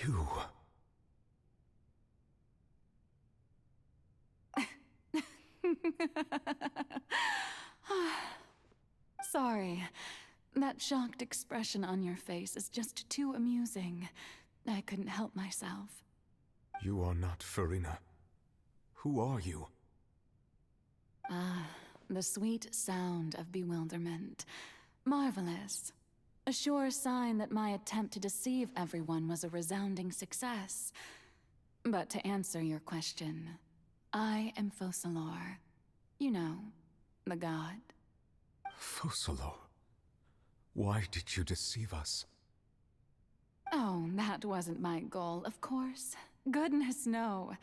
You... Sorry. That shocked expression on your face is just too amusing. I couldn't help myself. You are not Farina. Who are you? The sweet sound of bewilderment. Marvelous. A sure sign that my attempt to deceive everyone was a resounding success. But to answer your question, I am Focalor. You know, the god. Focalor? Why did you deceive us? Oh, that wasn't my goal, of course. Goodness, no.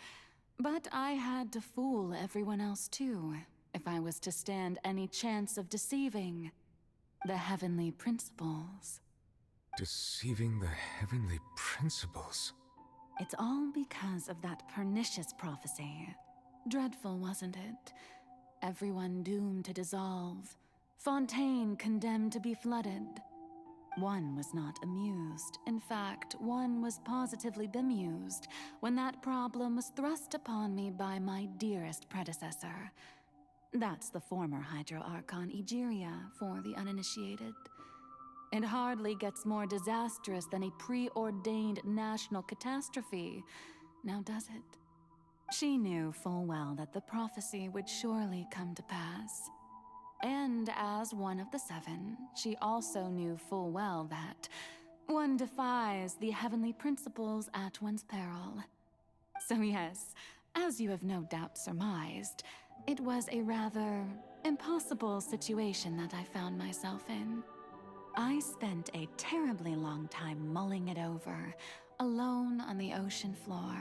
But I had to fool everyone else too, if I was to stand any chance of deceiving the heavenly principles. Deceiving the heavenly principles? It's all because of that pernicious prophecy. Dreadful, wasn't it? Everyone doomed to dissolve. Fontaine condemned to be flooded. One was not amused. In fact, one was positively bemused when that problem was thrust upon me by my dearest predecessor. That's the former Hydro Archon Egeria for the uninitiated. It hardly gets more disastrous than a preordained national catastrophe, now does it? She knew full well that the prophecy would surely come to pass. And as one of the seven, she also knew full well that one defies the heavenly principles at one's peril. So yes, as you have no doubt surmised, it was a rather impossible situation that I found myself in. I spent a terribly long time mulling it over, alone on the ocean floor.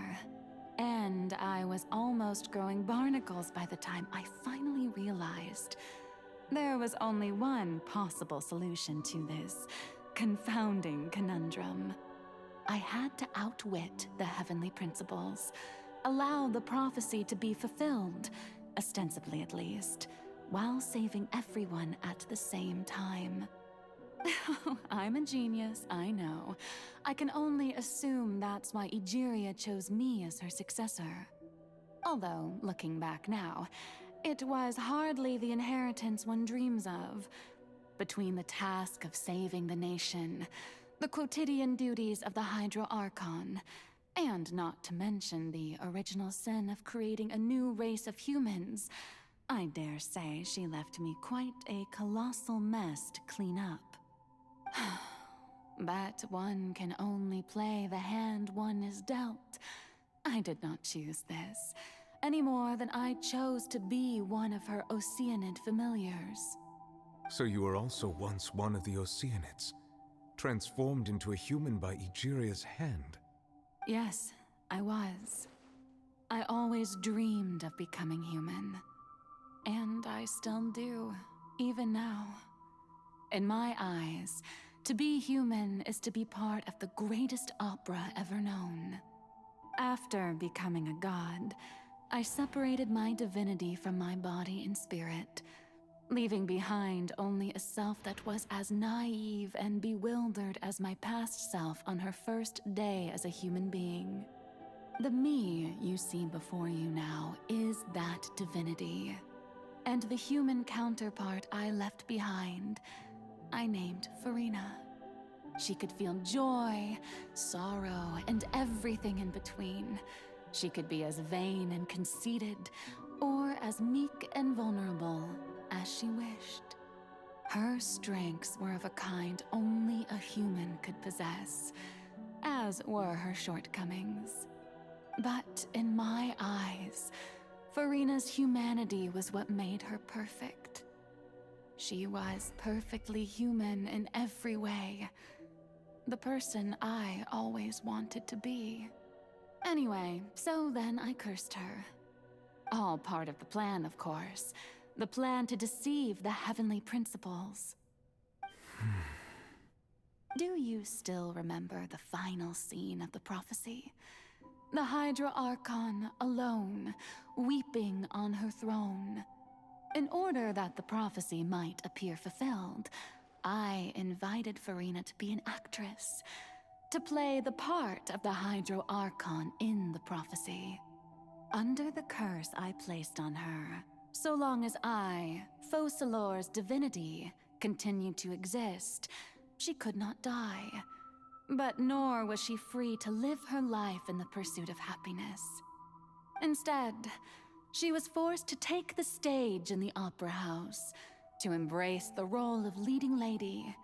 And I was almost growing barnacles by the time I finally realized there was only one possible solution to this confounding conundrum. I had to outwit the heavenly principles, allow the prophecy to be fulfilled, ostensibly at least, while saving everyone at the same time. I'm a genius, I know. I can only assume that's why Egeria chose me as her successor. Although, looking back now, it was hardly the inheritance one dreams of. Between the task of saving the nation, the quotidian duties of the Hydro Archon, and not to mention the original sin of creating a new race of humans, I dare say she left me quite a colossal mess to clean up. But one can only play the hand one is dealt. I did not choose this, any more than I chose to be one of her Oceanid familiars. So you were also once one of the Oceanids, transformed into a human by Egeria's hand. Yes, I was. I always dreamed of becoming human. And I still do, even now. In my eyes, to be human is to be part of the greatest opera ever known. After becoming a god, I separated my divinity from my body and spirit, leaving behind only a self that was as naive and bewildered as my past self on her first day as a human being. The me you see before you now is that divinity. And the human counterpart I left behind, I named Farina. She could feel joy, sorrow, and everything in between. She could be as vain and conceited, or as meek and vulnerable as she wished. Her strengths were of a kind only a human could possess, as were her shortcomings. But in my eyes, Farina's humanity was what made her perfect. She was perfectly human in every way. The person I always wanted to be. Anyway, so then I cursed her. All part of the plan, of course. The plan to deceive the heavenly principles. Do you still remember the final scene of the prophecy? The Hydra Archon alone, weeping on her throne. In order that the prophecy might appear fulfilled, I invited Farina to be an actress. to play the part of the Hydro Archon in the prophecy. Under the curse I placed on her, so long as I, Focalor's divinity, continued to exist, she could not die. But nor was she free to live her life in the pursuit of happiness. Instead, she was forced to take the stage in the opera house, to embrace the role of leading lady,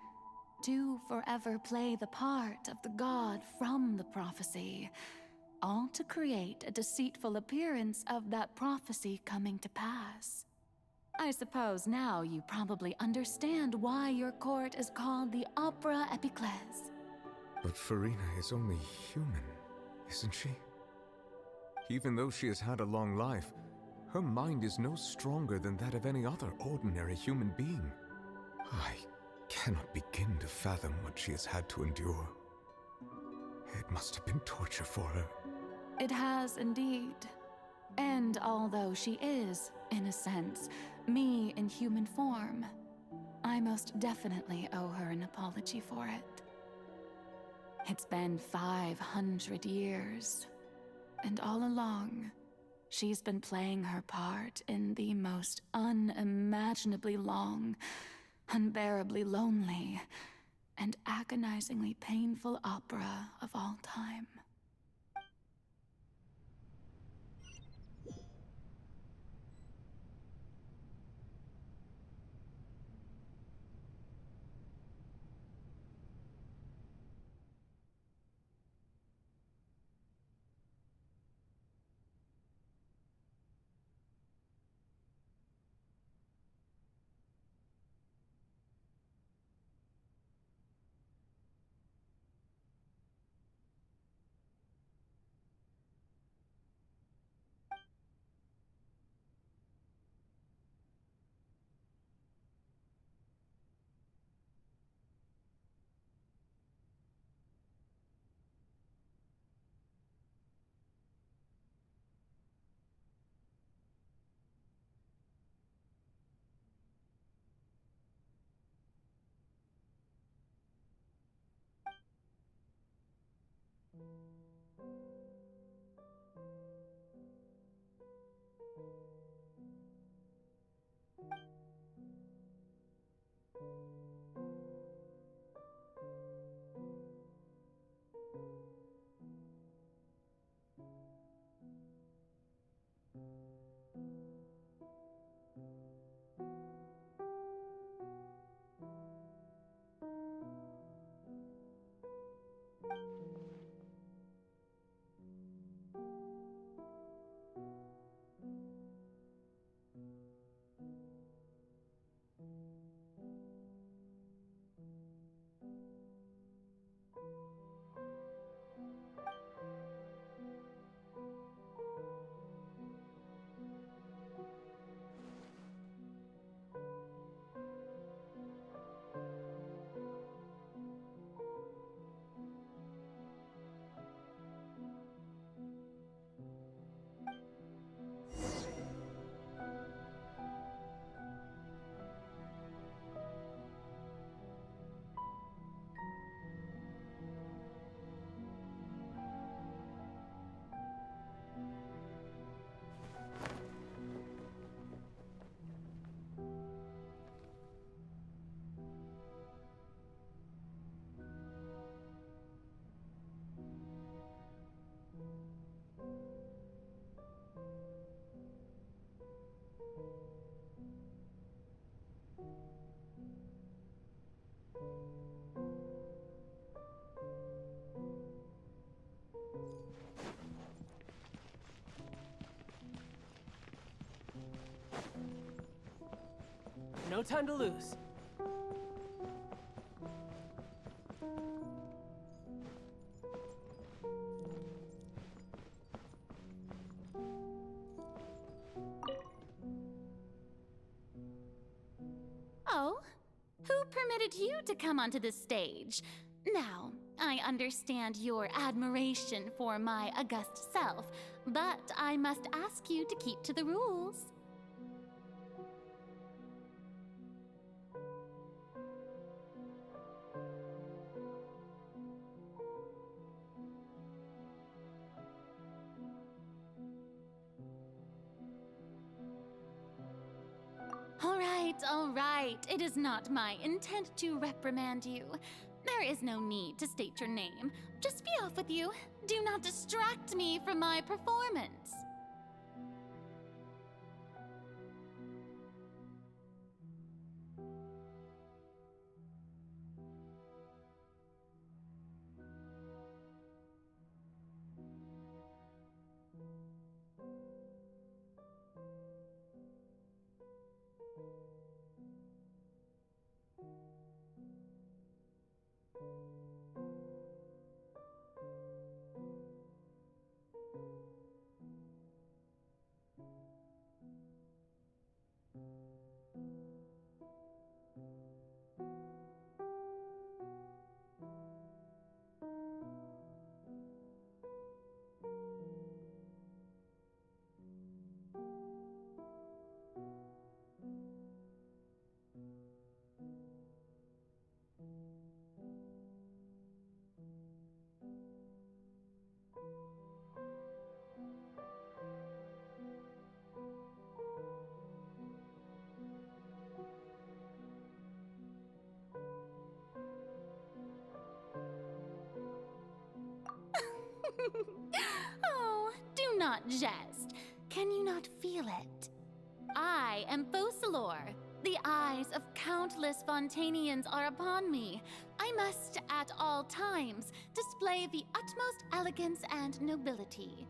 to forever play the part of the god from the prophecy, all to create a deceitful appearance of that prophecy coming to pass. I suppose now you probably understand why your court is called the Opera Epiclese. But Farina is only human, isn't she? Even though she has had a long life, her mind is no stronger than that of any other ordinary human being. I cannot begin to fathom what she has had to endure. It must have been torture for her. It has indeed. And although she is, in a sense, me in human form, I most definitely owe her an apology for it. It's been 500 years, and all along, she's been playing her part in the most unimaginably long, unbearably lonely, and agonizingly painful opera of all time. No time to lose. Oh? Who permitted you to come onto the stage? Now, I understand your admiration for my august self, but I must ask you to keep to the rules. all right. It is not my intent to reprimand you. There is no need to state your name. Just be off with you. Do not distract me from my performance. Oh, do not jest. Can you not feel it? I am Focalor. The eyes of countless Fontanians are upon me. I must, at all times, display the utmost elegance and nobility.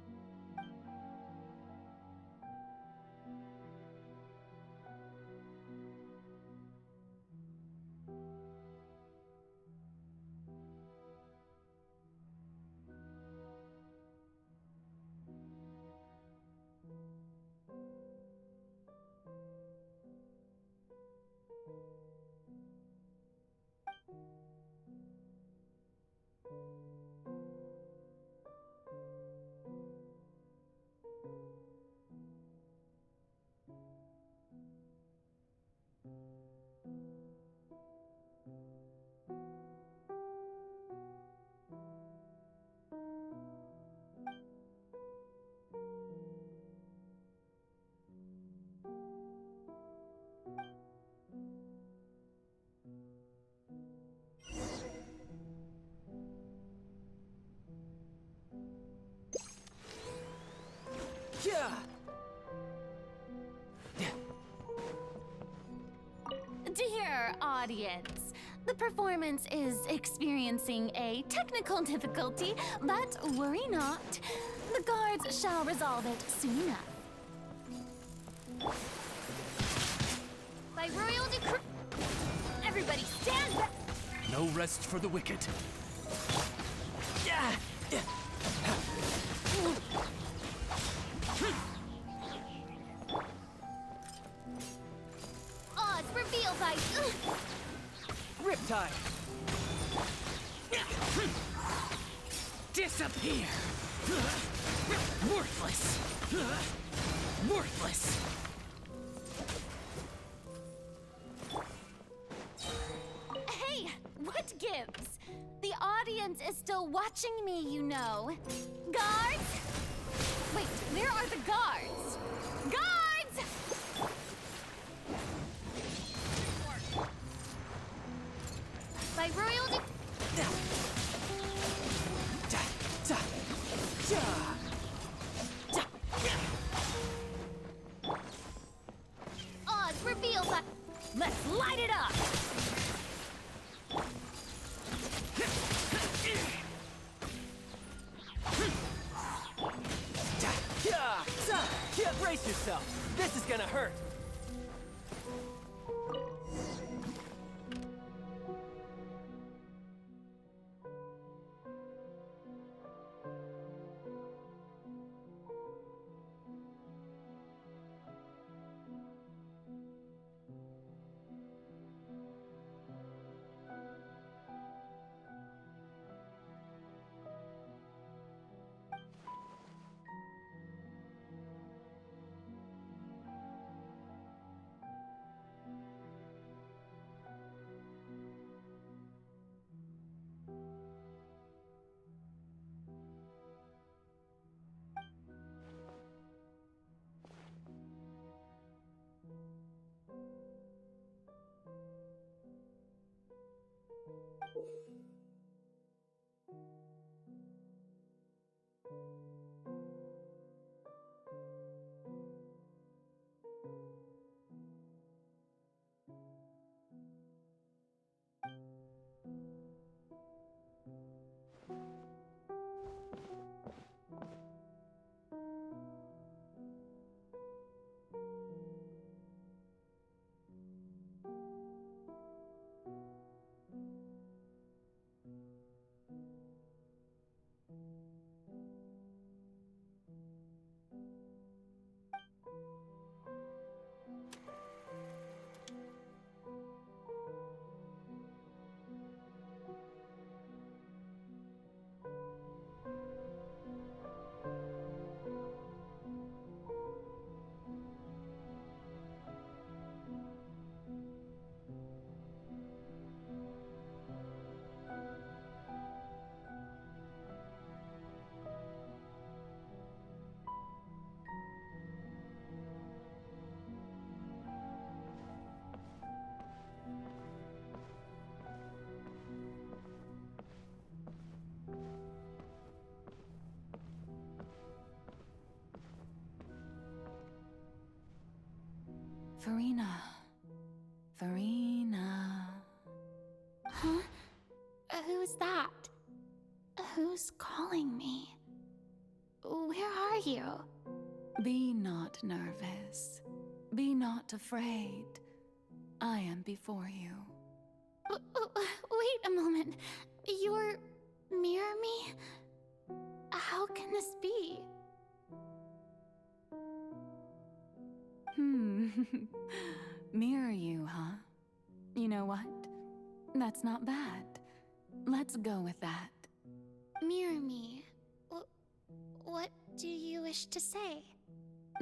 Dear audience, the performance is experiencing a technical difficulty, but worry not. The guards shall resolve it soon enough. By royal decree, everybody stand back. No rest for the wicked. Odds revealed by Riptide! Disappear! Worthless! Worthless! Hey, what gives? The audience is still watching me, you know. Guards? Wait, where are the guards? Guards! By royal odds revealed by... Let's light it up! Brace yourself! This is gonna hurt! Farina. Farina. Huh? Who's that? Who's calling me? Where are you? Be not nervous. Be not afraid. I am before you. Wait a moment. You're mirror me? How can this be? Mirror you, huh? You know what? That's not bad. Let's go with that. Mirror me. What do you wish to say?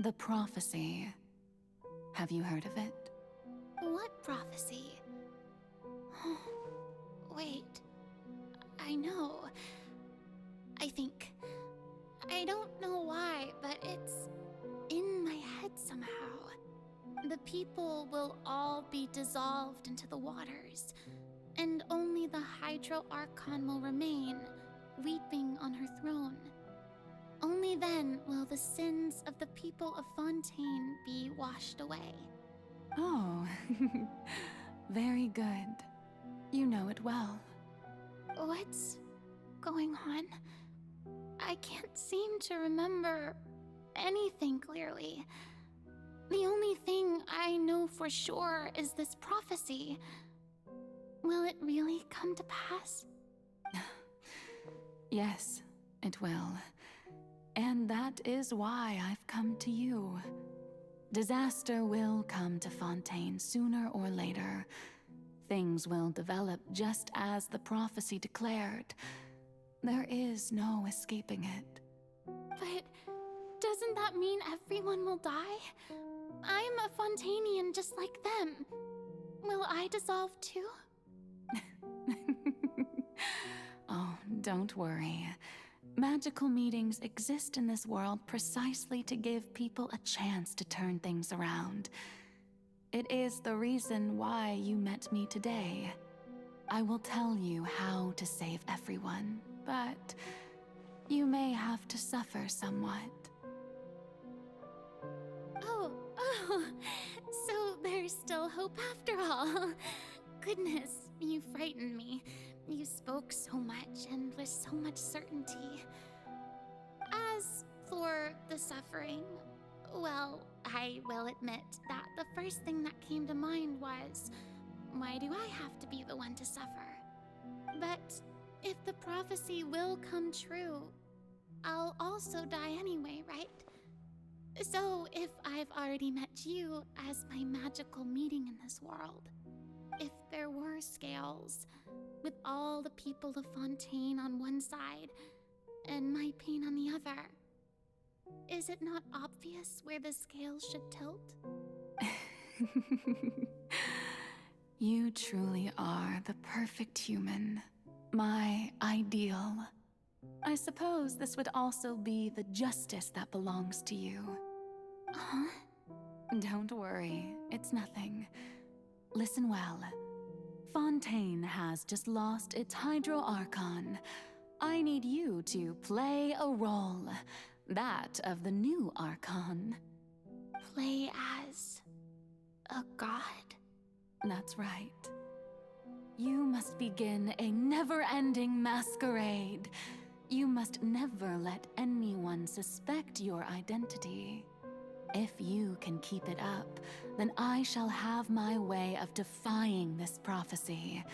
The prophecy. Have you heard of it? What prophecy? Wait. I know. I think. I don't know why, but it's in my head somehow. The people will all be dissolved into the waters, and only the Hydro Archon will remain, weeping on her throne. Only then will the sins of the people of Fontaine be washed away. Oh, very good. You know it well. What's going on? I can't seem to remember anything clearly. The only thing I know for sure is this prophecy. Will it really come to pass? Yes, it will. And that is why I've come to you. Disaster will come to Fontaine sooner or later. Things will develop just as the prophecy declared. There is no escaping it. But doesn't that mean everyone will die? I'm a Fontainian just like them. Will I dissolve too? Oh, don't worry. Magical meetings exist in this world precisely to give people a chance to turn things around. It is the reason why you met me today. I will tell you how to save everyone, but you may have to suffer somewhat. Oh, so there's still hope after all. Goodness, you frightened me. You spoke so much and with so much certainty. As for the suffering, well, I will admit that the first thing that came to mind was, why do I have to be the one to suffer? But if the prophecy will come true, I'll also die anyway, right? So if I've already met you as my magical meeting in this world, if there were scales, with all the people of Fontaine on one side and my pain on the other, is it not obvious where the scales should tilt? You truly are the perfect human, my ideal. I suppose this would also be the justice that belongs to you. Huh? Don't worry, it's nothing. Listen well. Fontaine has just lost its Hydro Archon. I need you to play a role, that of the new Archon. Play as a god? That's right. You must begin a never-ending masquerade. You must never let anyone suspect your identity. If you can keep it up, then I shall have my way of defying this prophecy.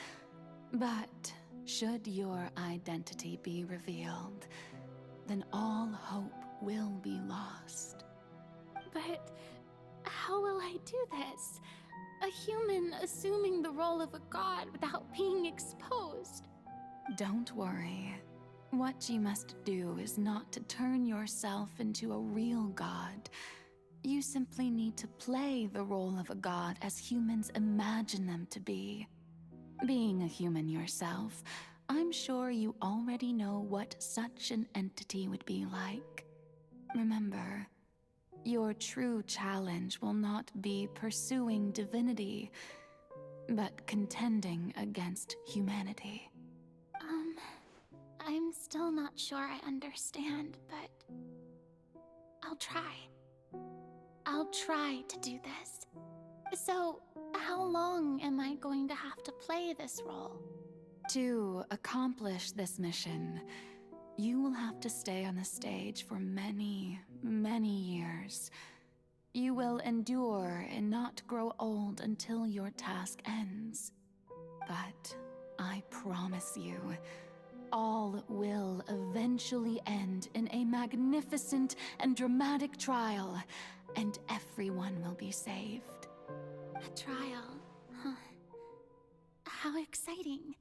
But should your identity be revealed, then all hope will be lost. But how will I do this? A human assuming the role of a god without being exposed. Don't worry. What you must do is not to turn yourself into a real god. You simply need to play the role of a god as humans imagine them to be. Being a human yourself, I'm sure you already know what such an entity would be like. Remember, your true challenge will not be pursuing divinity, but contending against humanity. I'm still not sure I understand, but I'll try. I'll try to do this. So, how long am I going to have to play this role? To accomplish this mission, you will have to stay on the stage for many, many years. You will endure and not grow old until your task ends. But I promise you, all will eventually end in a magnificent and dramatic trial, and everyone will be saved. A trial, huh? How exciting.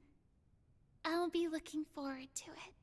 I'll be looking forward to it.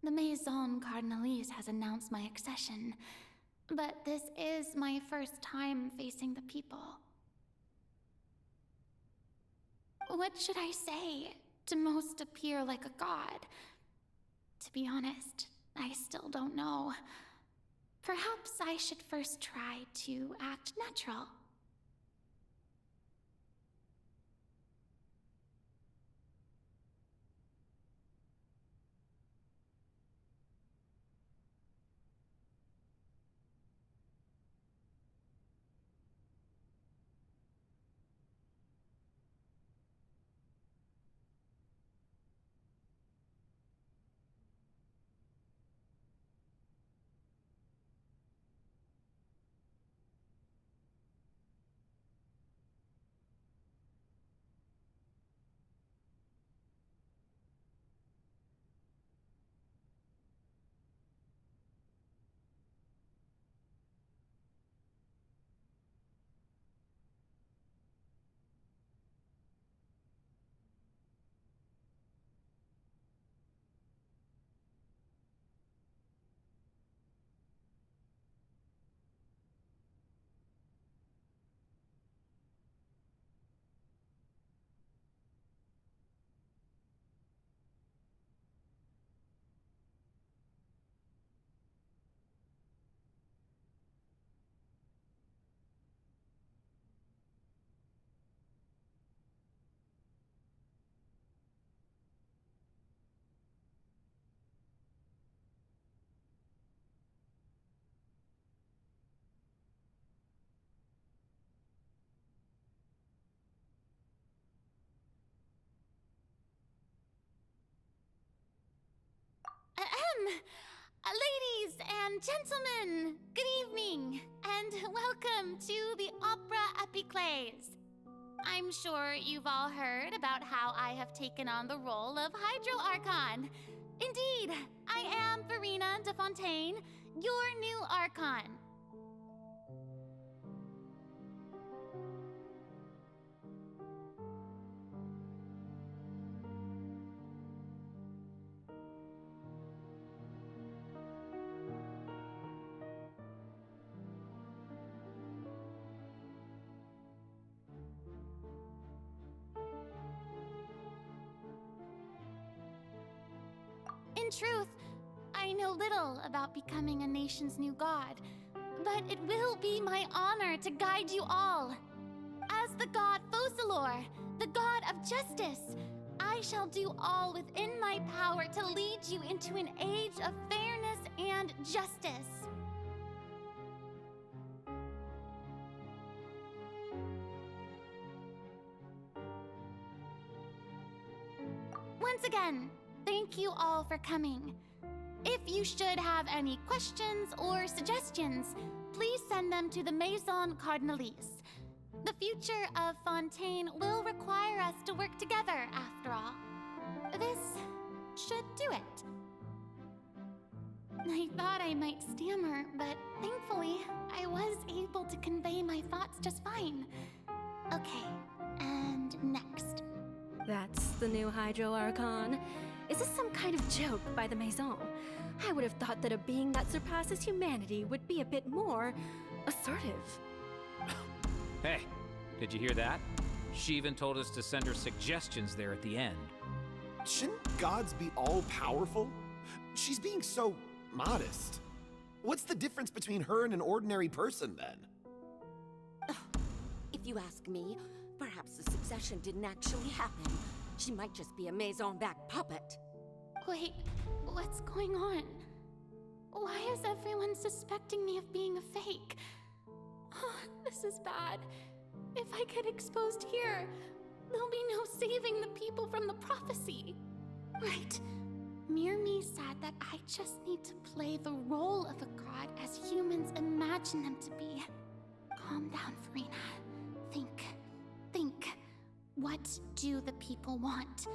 The Maison Cardinalise has announced my accession, but this is my first time facing the people. What should I say to most appear like a god? To be honest, I still don't know. Perhaps I should first try to act natural. Ladies and gentlemen, good evening, and welcome to the Opera Epiclese. I'm sure you've all heard about how I have taken on the role of Hydro Archon. Indeed, I am Verena de Fontaine, your new Archon. In truth, I know little about becoming a nation's new god, but it will be my honor to guide you all. As the god Focalor, the god of justice, I shall do all within my power to lead you into an age of fairness and justice. Once again, thank you all for coming. If you should have any questions or suggestions, please send them to the Maison Cardinalise. The future of Fontaine will require us to work together, after all. This should do it. I thought I might stammer, but thankfully, I was able to convey my thoughts just fine. Okay, and next. That's the new Hydro Archon. Is this some kind of joke by the Maison? I would have thought that a being that surpasses humanity would be a bit more assertive. Hey, did you hear that? She even told us to send her suggestions there at the end. Shouldn't gods be all-powerful? She's being so modest. What's the difference between her and an ordinary person, then? If you ask me, perhaps the succession didn't actually happen. She might just be a Maison-backed puppet. Wait, what's going on? Why is everyone suspecting me of being a fake? Oh, this is bad. If I get exposed here, there'll be no saving the people from the prophecy. Right. Mirmi said that I just need to play the role of a god as humans imagine them to be. Calm down, Farina. Think. What do the people want?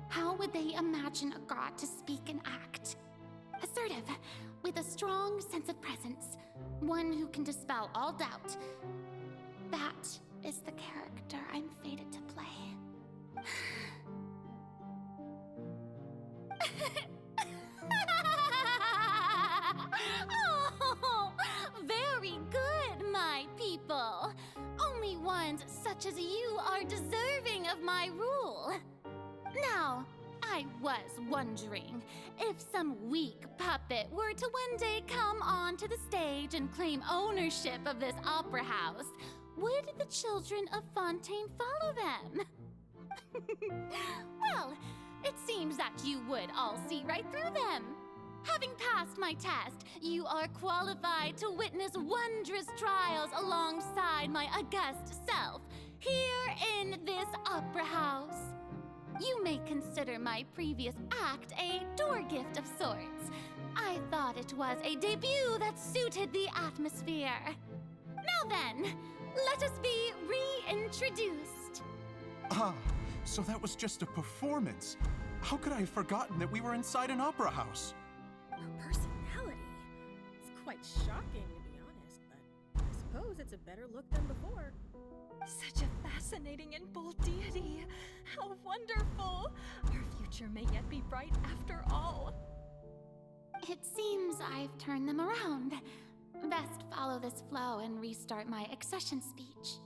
How would they imagine a god to speak and act? Assertive, with a strong sense of presence. One who can dispel all doubt. That is the character I'm fated to play. Oh, very good, my people. Only ones such as you are deserving of my rule. Now, I was wondering if some weak puppet were to one day come onto the stage and claim ownership of this opera house, would the children of Fontaine follow them? Well, it seems that you would all see right through them. Having passed my test, you are qualified to witness wondrous trials alongside my august self, here in this opera house. You may consider my previous act a door gift of sorts. I thought it was a debut that suited the atmosphere. Now then, let us be reintroduced. Ah, so that was just a performance. How could I have forgotten that we were inside an opera house? A personality? It's quite shocking, to be honest, but I suppose it's a better look than before. Such a fascinating and bold deity. How wonderful! Our future may yet be bright after all. It seems I've turned them around. Best follow this flow and restart my accession speech.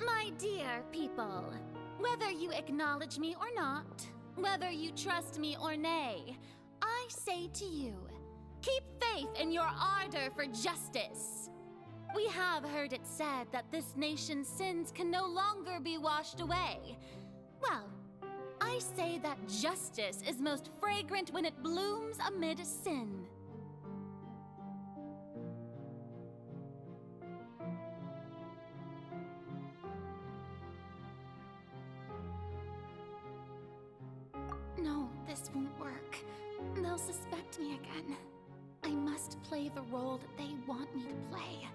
My dear people, whether you acknowledge me or not, whether you trust me or nay, I say to you, keep faith in your ardor for justice. We have heard it said that this nation's sins can no longer be washed away. Well, I say that justice is most fragrant when it blooms amid sin. No, this won't work. They'll suspect me again. I must play the role that they want me to play.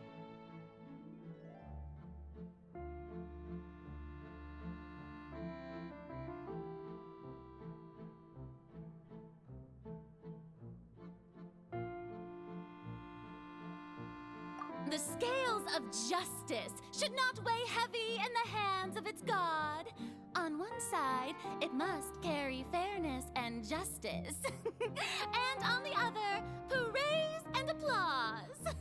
The scales of justice should not weigh heavy in the hands of its god. On one side, it must carry fairness and justice. And on the other, praise and applause.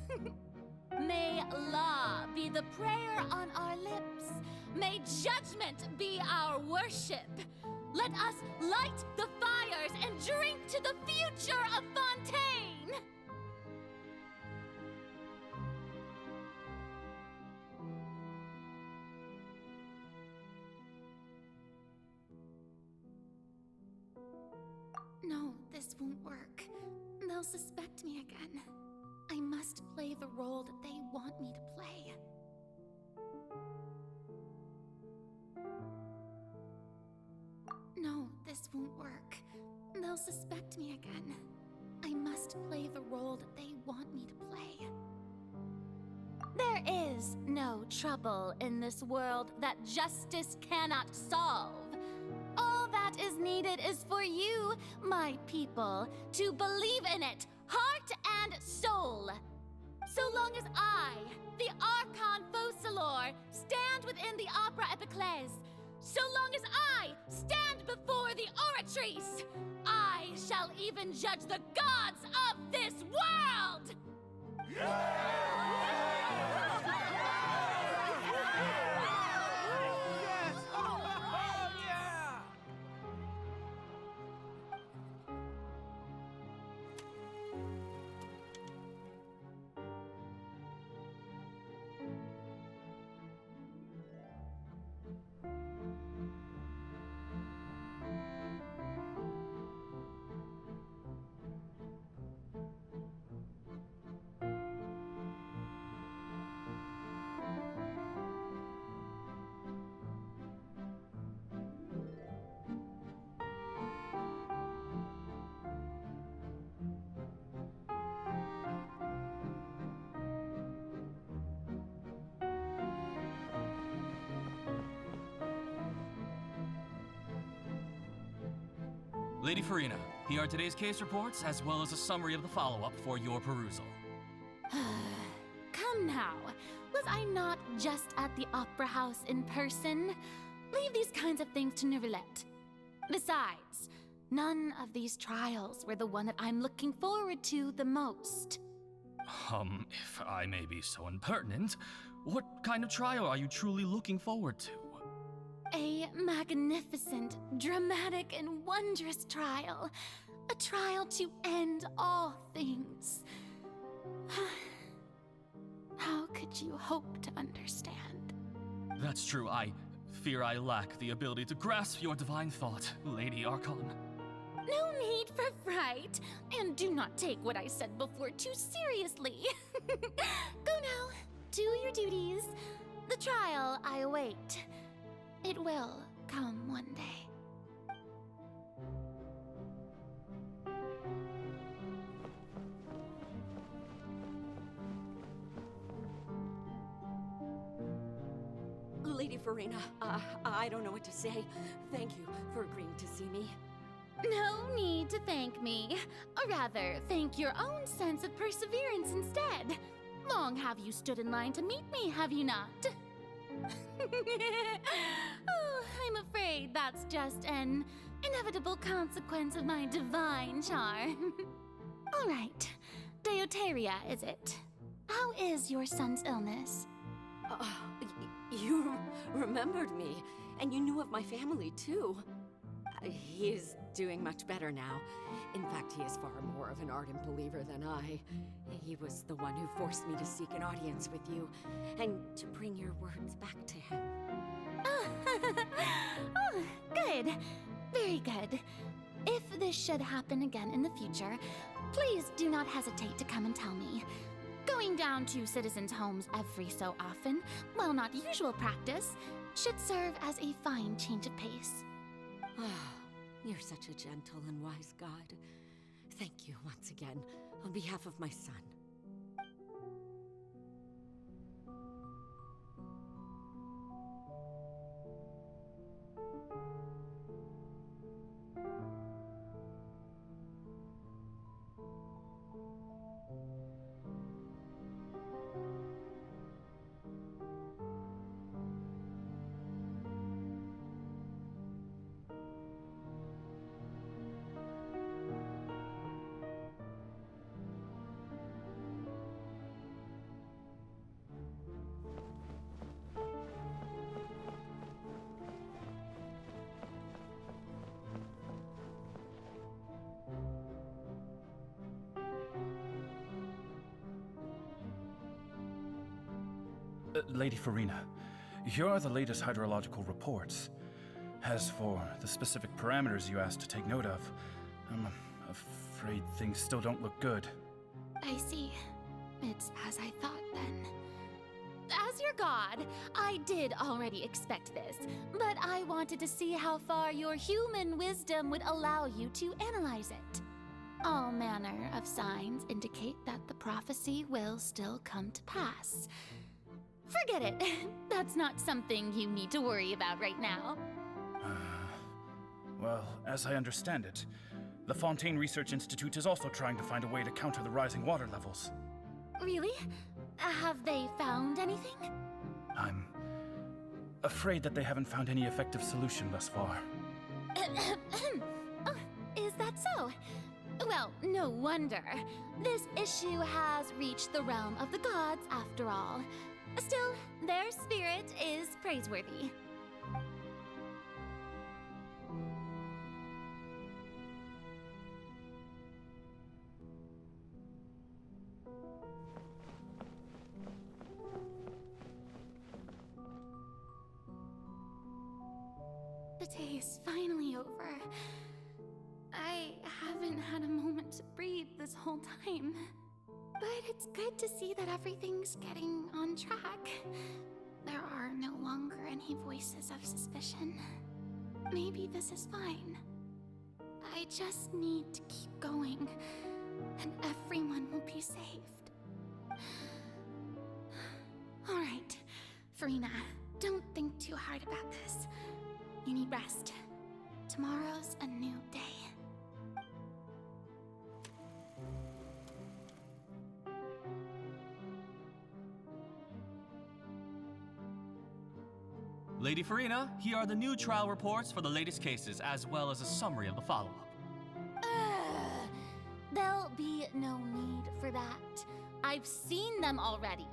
May law be the prayer on our lips. May judgment be our worship. Let us light the fires and drink to the future of Fontaine. No, this won't work. They'll suspect me again. I must play the role that they want me to play. No, this won't work. They'll suspect me again. I must play the role that they want me to play. There is no trouble in this world that justice cannot solve. All that that is needed is for you, my people, to believe in it, heart and soul. So long as I, the Archon Focalor, stand within the Opera Epiclese, so long as I stand before the Oratrice, I shall even judge the gods of this world! Lady Farina, here are today's case reports, as well as a summary of the follow-up for your perusal. Come now. Was I not just at the Opera House in person? Leave these kinds of things to Neuvillette. Besides, none of these trials were the one that I'm looking forward to the most. If I may be so impertinent, what kind of trial are you truly looking forward to? A magnificent, dramatic, and wondrous trial. A trial to end all things. How could you hope to understand? That's true. I fear I lack the ability to grasp your divine thought, Lady Archon. No need for fright, and do not take what I said before too seriously. Go now, do your duties. The trial I await. It will come one day. Lady Farina, I don't know what to say. Thank you for agreeing to see me. No need to thank me. Or rather, thank your own sense of perseverance instead. Long have you stood in line to meet me, have you not? Oh, I'm afraid that's just an inevitable consequence of my divine charm. All right, Deoteria, is it? How is your son's illness? You remembered me, and you knew of my family, too. He is doing much better now. In fact, he is far more of an ardent believer than I. He was the one who forced me to seek an audience with you, and to bring your words back to him. Oh, good. Very good. If this should happen again in the future, please do not hesitate to come and tell me. Going down to citizens' homes every so often, while not usual practice, should serve as a fine change of pace. You're such a gentle and wise God. Thank you once again, on behalf of my son. Lady Farina, here are the latest hydrological reports. As for the specific parameters you asked to take note of, I'm afraid things still don't look good. I see. It's as I thought, then. As your god, I did already expect this, but I wanted to see how far your human wisdom would allow you to analyze it. All manner of signs indicate that the prophecy will still come to pass. Forget it. That's not something you need to worry about right now. Well, as I understand it, the Fontaine Research Institute is also trying to find a way to counter the rising water levels. Really? Have they found anything? I'm afraid that they haven't found any effective solution thus far. Oh, is that so? Well, no wonder. This issue has reached the realm of the gods, after all. Still, their spirit is praiseworthy. The day is finally over. I haven't had a moment to breathe this whole time. But it's good to see that everything's getting on track. There are no longer any voices of suspicion. Maybe this is fine. I just need to keep going, and everyone will be saved. All right, Farina, don't think too hard about this. You need rest. Tomorrow's a new day. Lady Farina, here are the new trial reports for the latest cases, as well as a summary of the follow-up. There'll be no need for that. I've seen them already.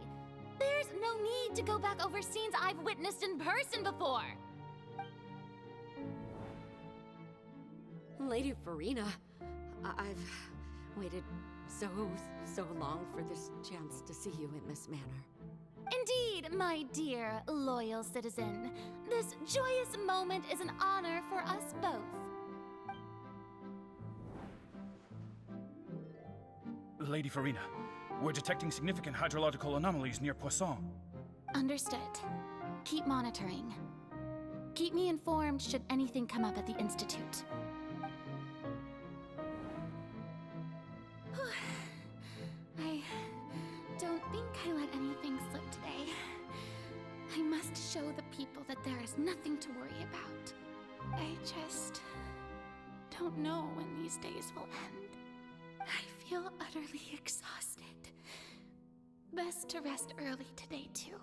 There's no need to go back over scenes I've witnessed in person before. Lady Farina, I've waited so long for this chance to see you in this manner. Indeed, my dear, loyal citizen. This joyous moment is an honor for us both. Lady Farina, we're detecting significant hydrological anomalies near Poisson. Understood. Keep monitoring. Keep me informed should anything come up at the Institute. I don't think I let anything slip today. I must show the people that there is nothing to worry about. I just don't know when these days will end. I feel utterly exhausted. Best to rest early today, too.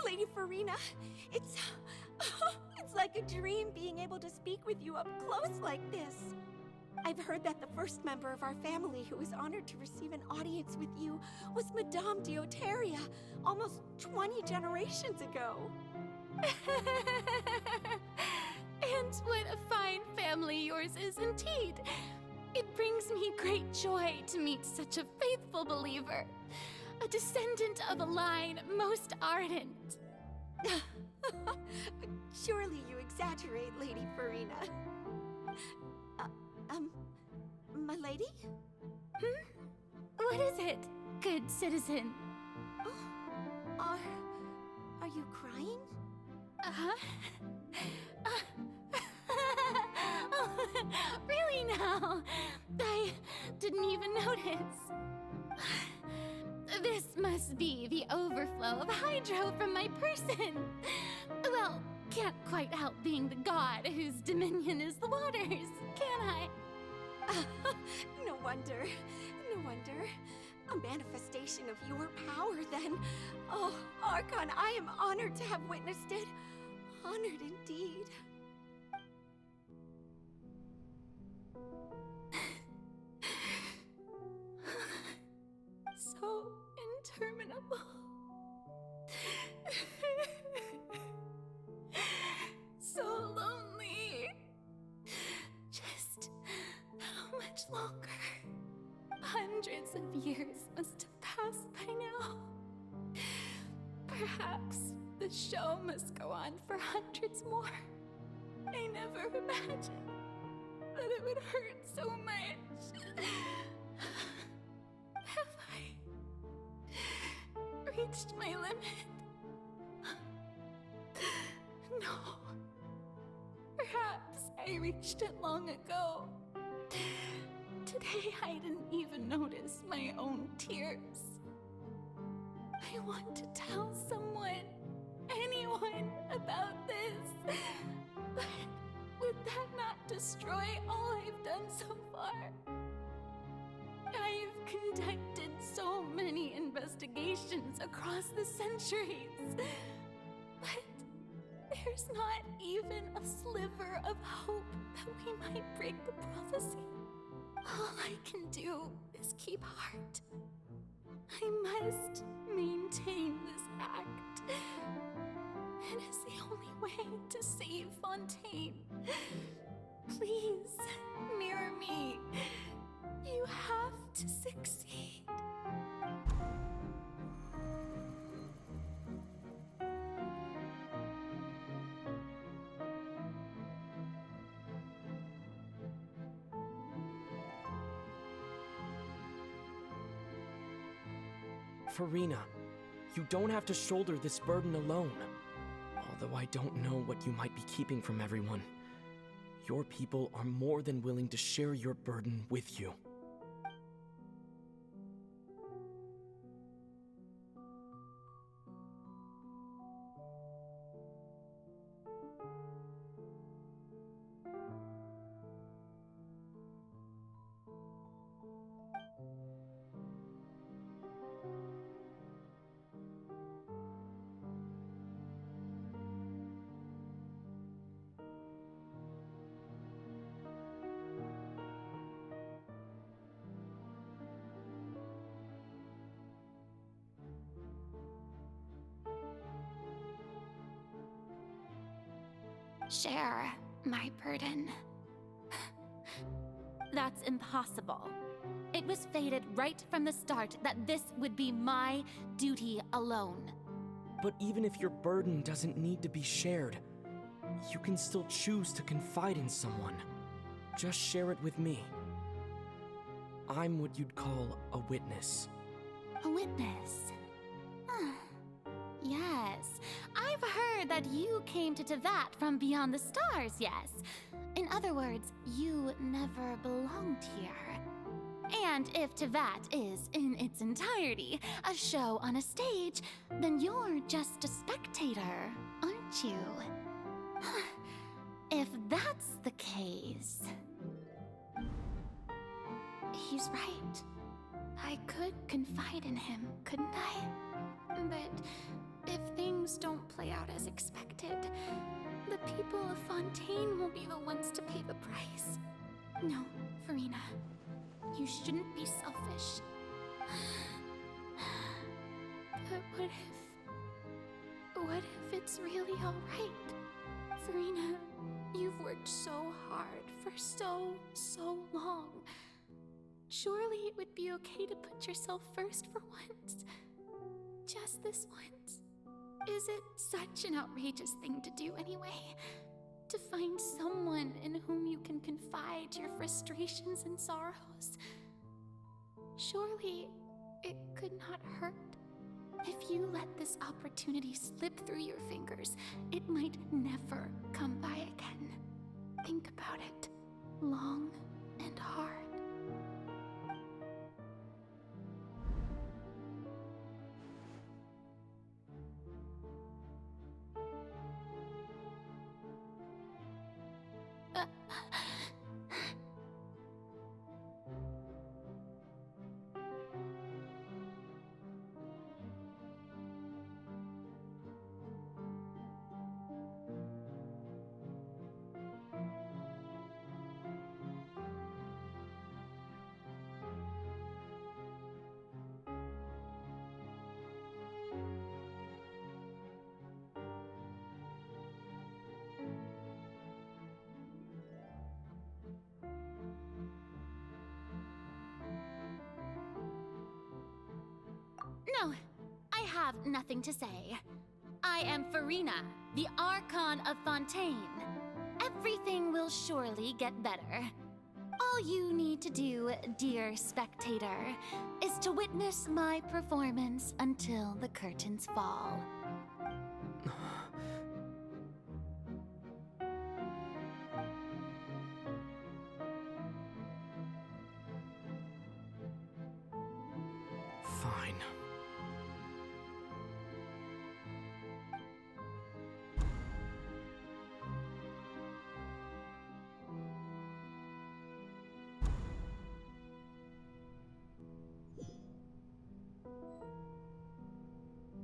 Lady Farina, it's like a dream being able to speak with you up close like this. I've heard that the first member of our family who was honored to receive an audience with you was Madame Dioteria, almost 20 generations ago. And what a fine family yours is indeed. It brings me great joy to meet such a faithful believer. A descendant of a line most ardent. Surely you exaggerate, Lady Farina. My lady? What is it, good citizen? Oh, are you crying? Oh, really now? I didn't even notice. This must be the overflow of hydro from my person. Well, can't quite help being the god whose dominion is the waters, can I? No wonder. No wonder. A manifestation of your power, then. Oh, Archon, I am honored to have witnessed it. Honored indeed. So interminable. So lonely. Just how much longer? Hundreds of years must have passed by now. Perhaps the show must go on for hundreds more. I never imagined that it would hurt so much. Have I reached my limit? No. Perhaps I reached it long ago. Today I didn't even notice my own tears. I want to tell someone, anyone, about this. But would that not destroy all I've done so far? I've conducted so many investigations across the centuries. But there's not even a sliver of hope that we might break the prophecy. All I can do is keep heart. I must maintain this act. It is the only way to save Fontaine. Please, mirror me. You have to succeed. Farina, you don't have to shoulder this burden alone. Although I don't know what you might be keeping from everyone. Your people are more than willing to share your burden with you. Share my burden. That's impossible. It was fated right from the start that this would be my duty alone. But even if your burden doesn't need to be shared, you can still choose to confide in someone. Just share it with me. I'm what you'd call a witness. A witness? Yes, I've heard that you came to Tevat from beyond the stars, yes. In other words, you never belonged here. And if Tevat is, in its entirety, a show on a stage, then you're just a spectator, aren't you? If that's the case... He's right. I could confide in him, couldn't I? But if things don't play out as expected, the people of Fontaine will be the ones to pay the price. No, Farina, you shouldn't be selfish. But what if it's really all right? Farina, you've worked so hard for so long. Surely it would be okay to put yourself first for once. Just this once. Is it such an outrageous thing to do anyway? To find someone in whom you can confide your frustrations and sorrows? Surely it could not hurt. If you let this opportunity slip through your fingers, it might never come by again. Think about it long and hard. have nothing to say. I am Farina, the Archon of Fontaine. Everything will surely get better. All you need to do, dear spectator, is to witness my performance until the curtains fall. Fine.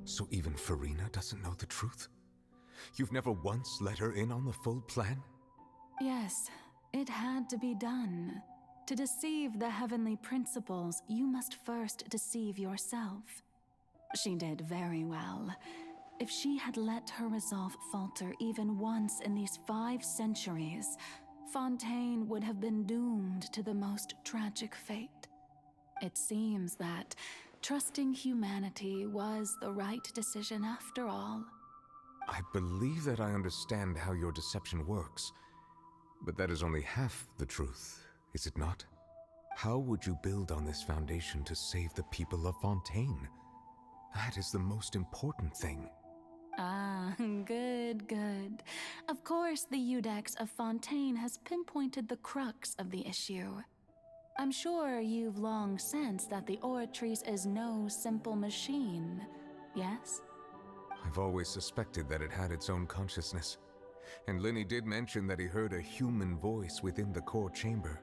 So even Farina doesn't know the truth? You've never once let her in on the full plan? Yes, it had to be done. To deceive the heavenly principles, you must first deceive yourself. She did very well. If she had let her resolve falter even once in these 5 centuries, Fontaine would have been doomed to the most tragic fate. It seems that trusting humanity was the right decision after all. I believe that I understand how your deception works, but that is only half the truth, is it not? How would you build on this foundation to save the people of Fontaine? That is the most important thing. Ah, good. Of course, the Iudex of Fontaine has pinpointed the crux of the issue. I'm sure you've long sensed that the Oratrice is no simple machine, yes? I've always suspected that it had its own consciousness. And Linny did mention that he heard a human voice within the core chamber.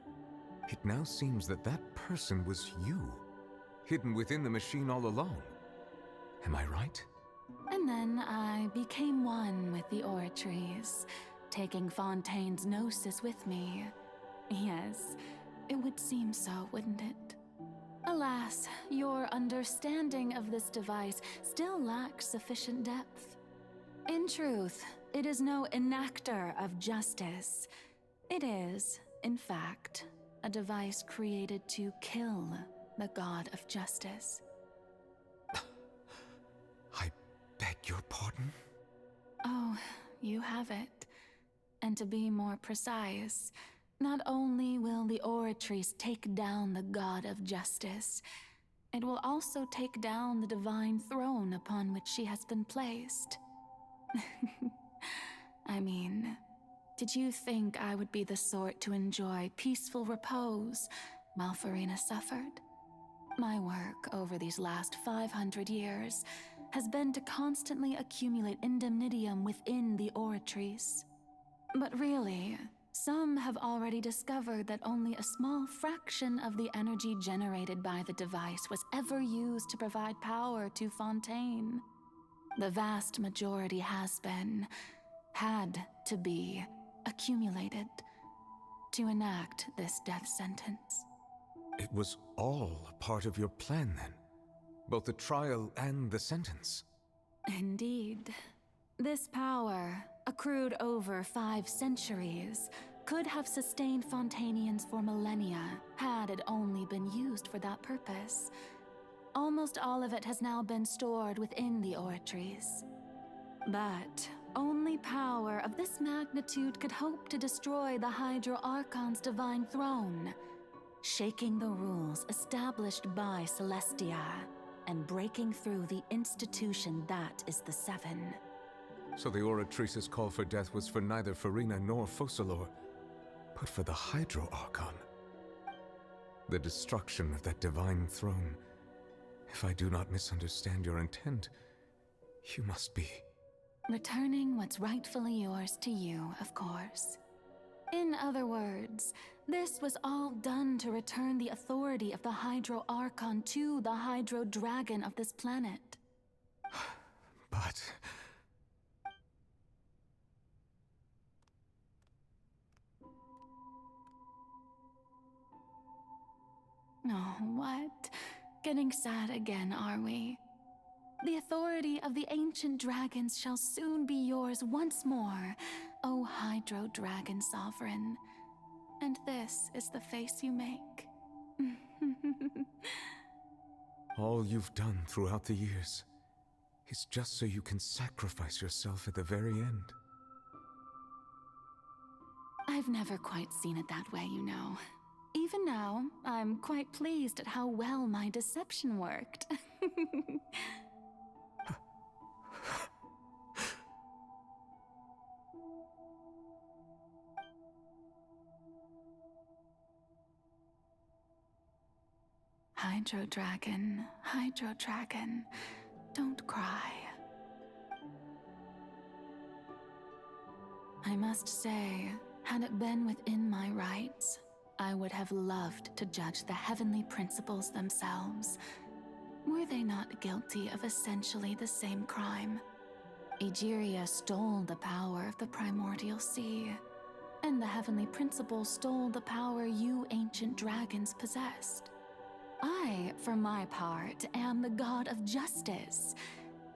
It now seems that that person was you, hidden within the machine all along. Am I right? And then I became one with the Oratrice, taking Fontaine's gnosis with me. Yes, it would seem so, wouldn't it? Alas, your understanding of this device still lacks sufficient depth. In truth, it is no enactor of justice. It is, in fact, a device created to kill the god of justice. I beg your pardon? Oh, you have it. And to be more precise, not only will the Oratrice take down the god of justice, it will also take down the divine throne upon which she has been placed. I mean, did you think I would be the sort to enjoy peaceful repose while Farina suffered? My work over these last 500 years has been to constantly accumulate indemnitium within the Oratrice. But really, some have already discovered that only a small fraction of the energy generated by the device was ever used to provide power to Fontaine. The vast majority had to be, accumulated to enact this death sentence. It was all a part of your plan then? Both the trial and the sentence? Indeed. This power, accrued over 5 centuries, could have sustained Fontainians for millennia had it only been used for that purpose. Almost all of it has now been stored within the Oratrice. But only power of this magnitude could hope to destroy the Hydro Archon's divine throne, shaking the rules established by Celestia and breaking through the institution that is the Seven. So the Oratrice's call for death was for neither Farina nor Focalor, but for the Hydro Archon. The destruction of that divine throne. If I do not misunderstand your intent, you must be... Returning what's rightfully yours to you, of course. In other words, this was all done to return the authority of the Hydro Archon to the Hydro Dragon of this planet. But... Oh, what? Getting sad again, are we? The authority of the ancient dragons shall soon be yours once more, O Hydro Dragon Sovereign. And this is the face you make. all you've done throughout the years. is just so you can sacrifice yourself at the very end. I've never quite seen it that way, you know. Even now, I'm quite pleased at how well my deception worked. Hydro Dragon, don't cry. I must say, had it been within my rights, I would have loved to judge the heavenly principles themselves. Were they not guilty of essentially the same crime? Egeria stole the power of the primordial sea, and the heavenly principles stole the power you ancient dragons possessed. I, for my part, am the god of justice.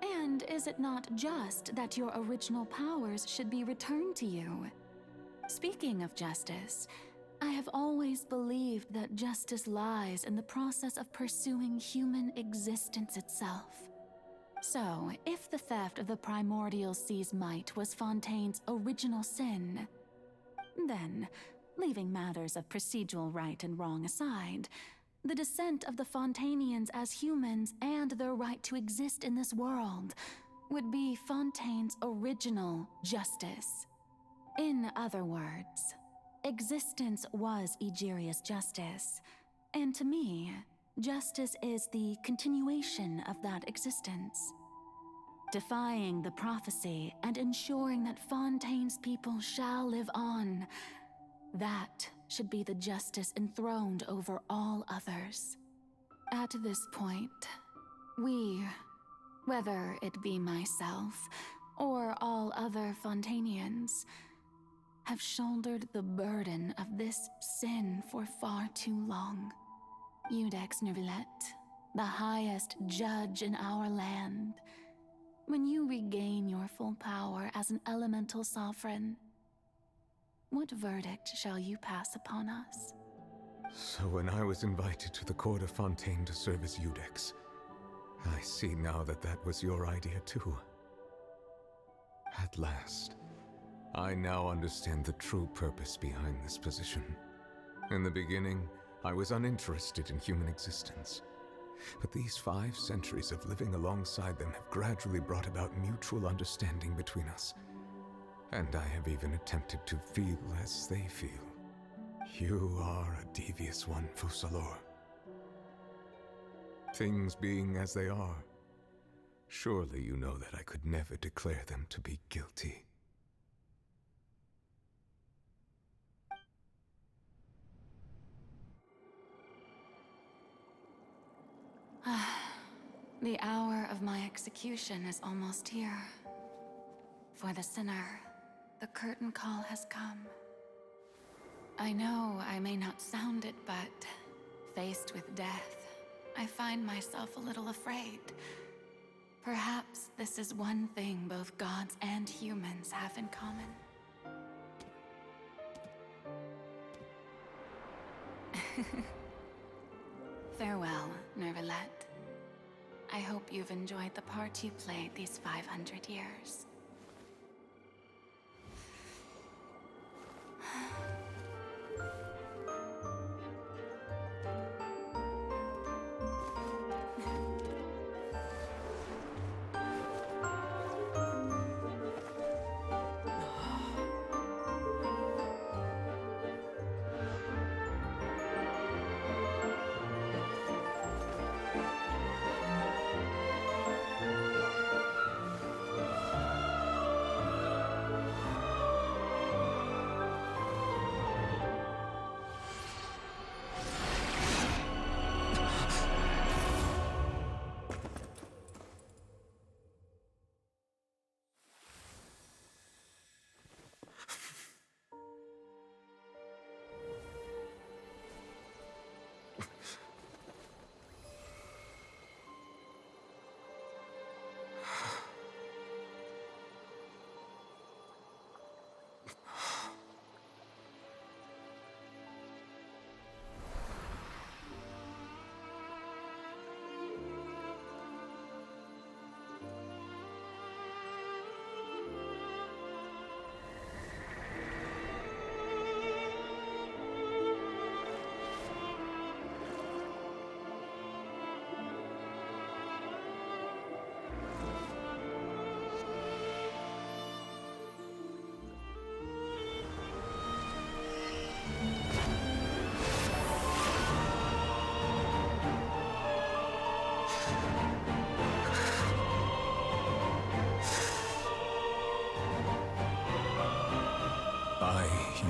And is it not just that your original powers should be returned to you? Speaking of justice, I have always believed that justice lies in the process of pursuing human existence itself. So, if the theft of the primordial sea's might was Fontaine's original sin, then, leaving matters of procedural right and wrong aside, the descent of the Fontanians as humans and their right to exist in this world would be Fontaine's original justice. In other words, existence was Egeria's justice, and to me, justice is the continuation of that existence. Defying the prophecy and ensuring that Fontaine's people shall live on, that should be the justice enthroned over all others. At this point, we, whether it be myself or all other Fontanians, have shouldered the burden of this sin for far too long. Iudex Neuvillette, the highest judge in our land, when you regain your full power as an elemental sovereign, what verdict shall you pass upon us? So when I was invited to the court of Fontaine to serve as Iudex, I see now that that was your idea too. At last, I now understand the true purpose behind this position. In the beginning, I was uninterested in human existence. But these 5 centuries of living alongside them have gradually brought about mutual understanding between us. And I have even attempted to feel as they feel. You are a devious one, Fussalor. Things being as they are, surely you know that I could never declare them to be guilty. The hour of my execution is almost here. For the sinner, the curtain call has come. I know I may not sound it, but faced with death, I find myself a little afraid. Perhaps this is one thing both gods and humans have in common. Farewell, Neuvillette. I hope you've enjoyed the part you played these 500 years.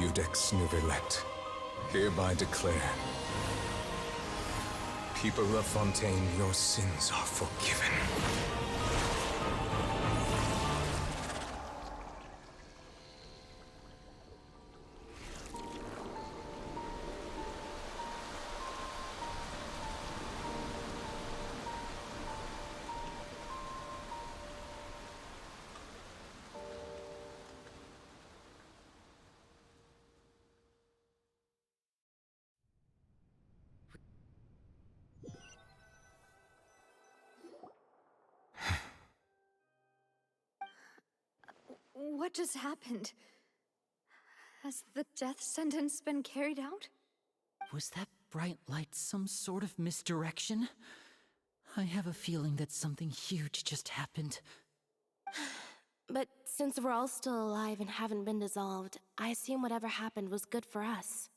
Judex Nuvelet, hereby declare, people of Fontaine, your sins are forgiven. What just happened? Has the death sentence been carried out? Was that bright light some sort of misdirection? I have a feeling that something huge just happened. But since we're all still alive and haven't been dissolved, I assume whatever happened was good for us.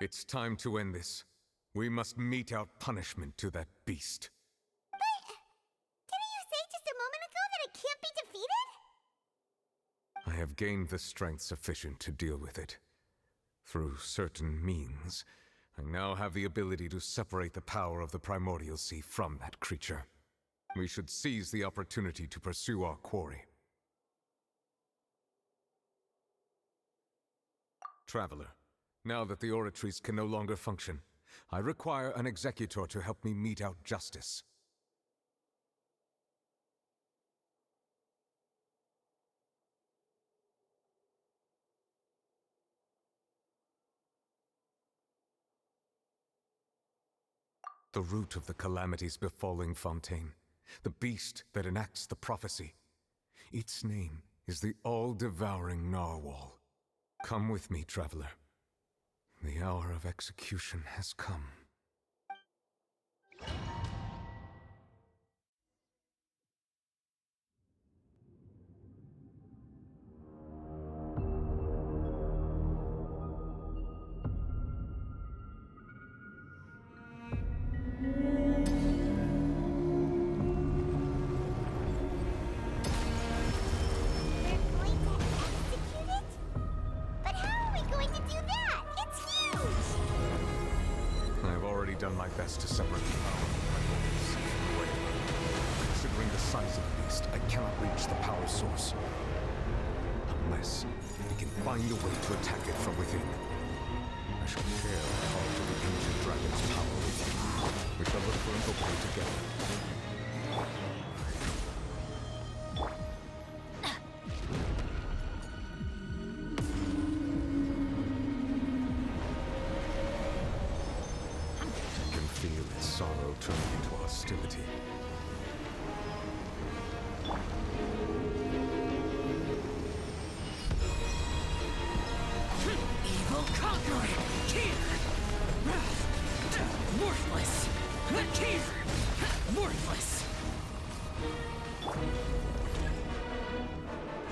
It's time to end this. We must mete out punishment to that beast. Didn't you say just a moment ago that it can't be defeated? I have gained the strength sufficient to deal with it. Through certain means, I now have the ability to separate the power of the Primordial Sea from that creature. We should seize the opportunity to pursue our quarry. Traveler, now that the oratories can no longer function, I require an executor to help me mete out justice. The root of the calamities befalling Fontaine, the beast that enacts the prophecy. Its name is the all-devouring Narwhal. Come with me, traveler. The hour of execution has come. Done my best to separate the power of the Primordial Sea from the way. Considering the size of the beast, I cannot reach the power source. Unless we can find a way to attack it from within. I shall share a part of the ancient dragon's power with you. We shall look for an opening together. Sorrow turning into hostility. Evil conquering! Here! Worthless! Here! Worthless!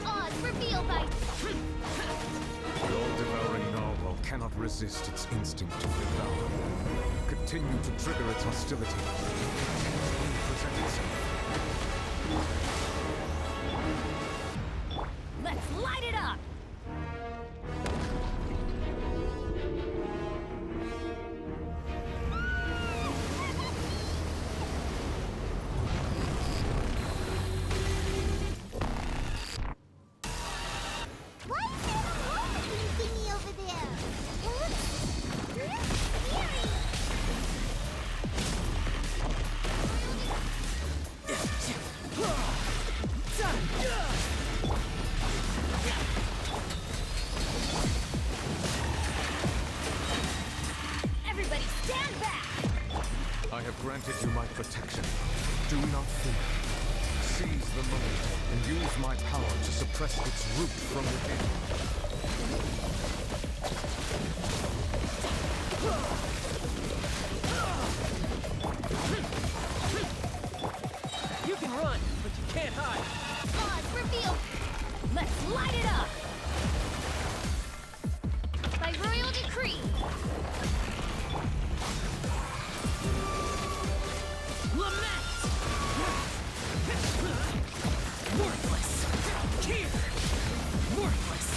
Oz, reveal by... The all-devouring Narwhal cannot resist its instinct to devour. Continue to trigger its hostility. Present itself. Let's light it up! Why is there a hole thingy over there? Everybody stand back! I have granted you my protection. Do not fear. Seize the moment and use my power to suppress its root from within. You can run, but you can't hide. Oz, reveal! Let's light it up! By royal decree! Lament! Worthless! Here! Worthless!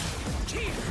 Here!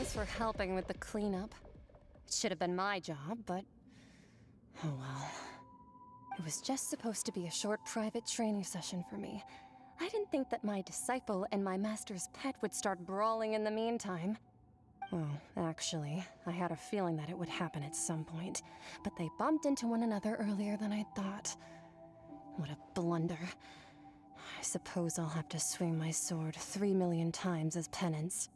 Thanks for helping with the cleanup. It should have been my job, but... oh well. It was just supposed to be a short private training session for me. I didn't think that my disciple and my master's pet would start brawling in the meantime. Well, actually, I had a feeling that it would happen at some point, but they bumped into one another earlier than I thought. What a blunder. I suppose I'll have to swing my sword 3 million times as penance.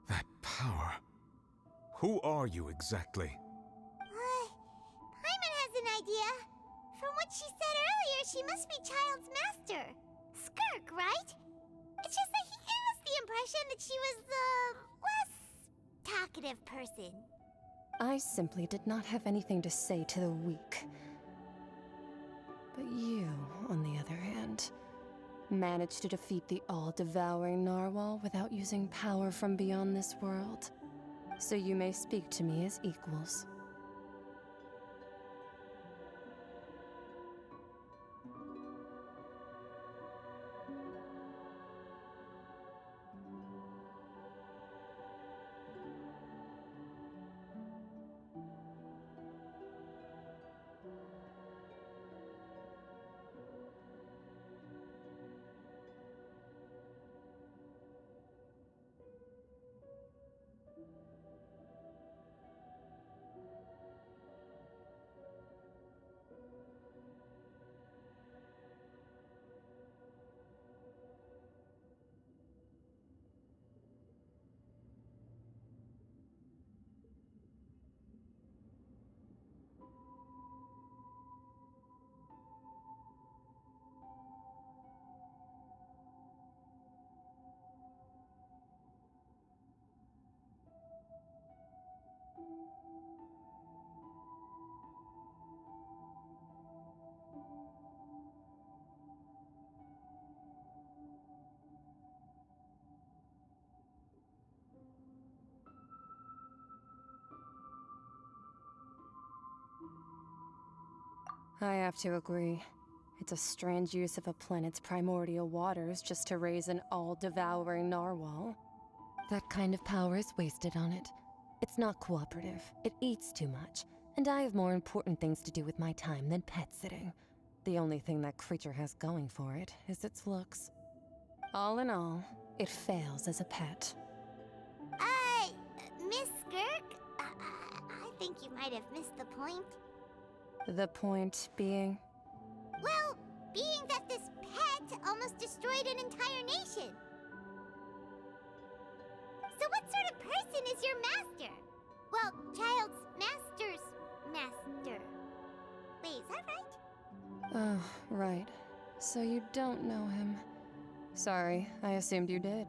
That power. Who are you exactly? Paimon has an idea. From what she said earlier, she must be Child's master. Skirk, right? It's just that he gave us the impression that she was the less talkative person. I simply did not have anything to say to the weak. But you, on the other hand, managed to defeat the all-devouring narwhal without using power from beyond this world. So you may speak to me as equals. I have to agree. It's a strange use of a planet's primordial waters just to raise an all-devouring narwhal. That kind of power is wasted on it. It's not cooperative, it eats too much, and I have more important things to do with my time than pet sitting. The only thing that creature has going for it is its looks. All in all, it fails as a pet. Miss Skirk? I think you might have missed the point. The point being? Well, being that this pet almost destroyed an entire nation. So what sort of person is your master? Well, Child's master's master. Wait, is that right? Oh, right. So you don't know him. Sorry, I assumed you did.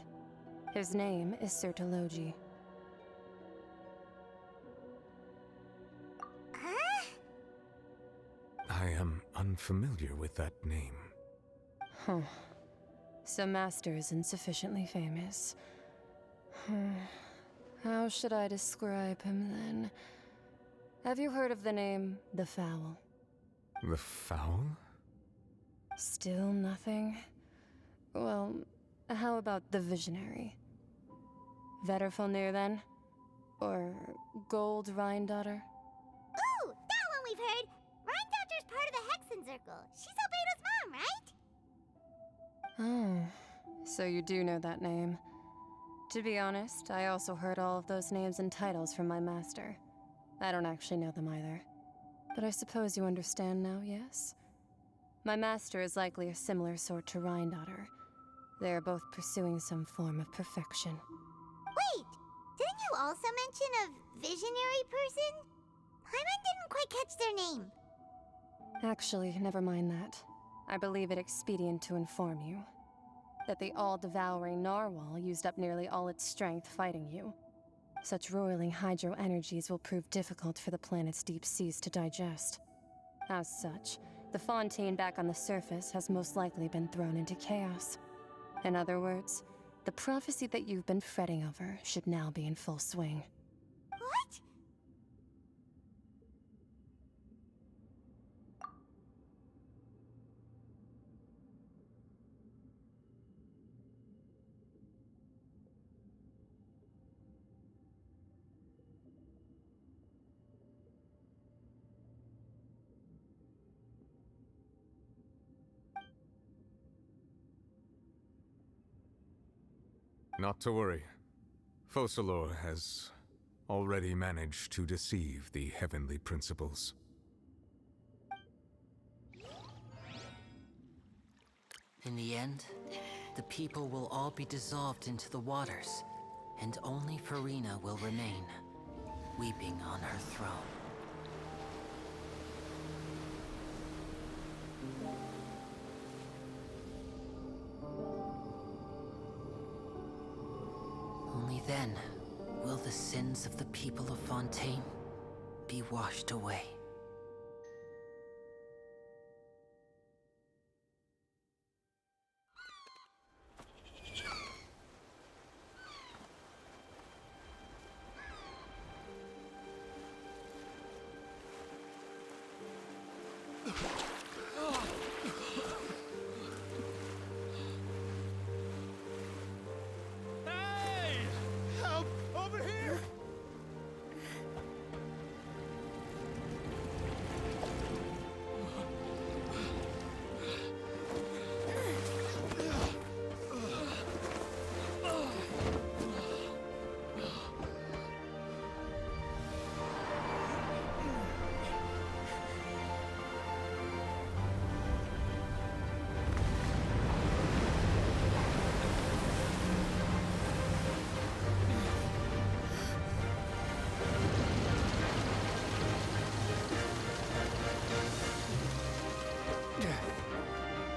His name is Sertologi. I am unfamiliar with that name. Huh. So Master isn't sufficiently famous. How should I describe him then? Have you heard of the name The Fowl? The Fowl? Still nothing? Well, how about The Visionary? Vetterfulnir then? Or Gold Rhindaughter? Ooh, that one we've heard! Rhindaughter's part of the Hexen Circle. She's Albedo's mom, right? Oh, so you do know that name. To be honest, I also heard all of those names and titles from my master. I don't actually know them either. But I suppose you understand now, yes? My master is likely a similar sort to Rhindaughter. They are both pursuing some form of perfection. Wait, didn't you also mention a visionary person? Paimon didn't quite catch their name. Actually, never mind that. I believe it expedient to inform you that the all-devouring narwhal used up nearly all its strength fighting you. Such roiling hydro energies will prove difficult for the planet's deep seas to digest. As such, the fontaine back on the surface has most likely been thrown into chaos. In other words, the prophecy that you've been fretting over should now be in full swing. What? Not to worry. Focalor has already managed to deceive the heavenly principles. In the end, the people will all be dissolved into the waters, and only Farina will remain, weeping on her throne. Only then will the sins of the people of Fontaine be washed away. Hey! Help! Over here!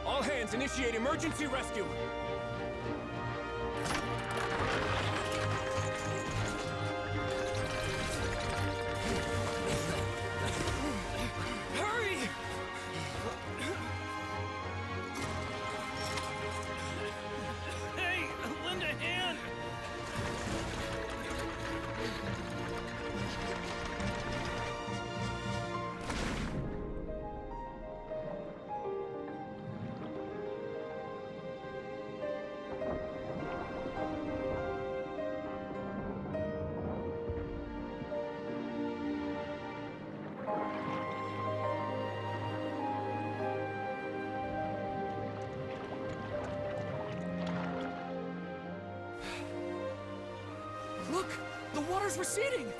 All hands, initiate emergency rescue! Hurry! Hey, lend a hand! Look! The water's receding!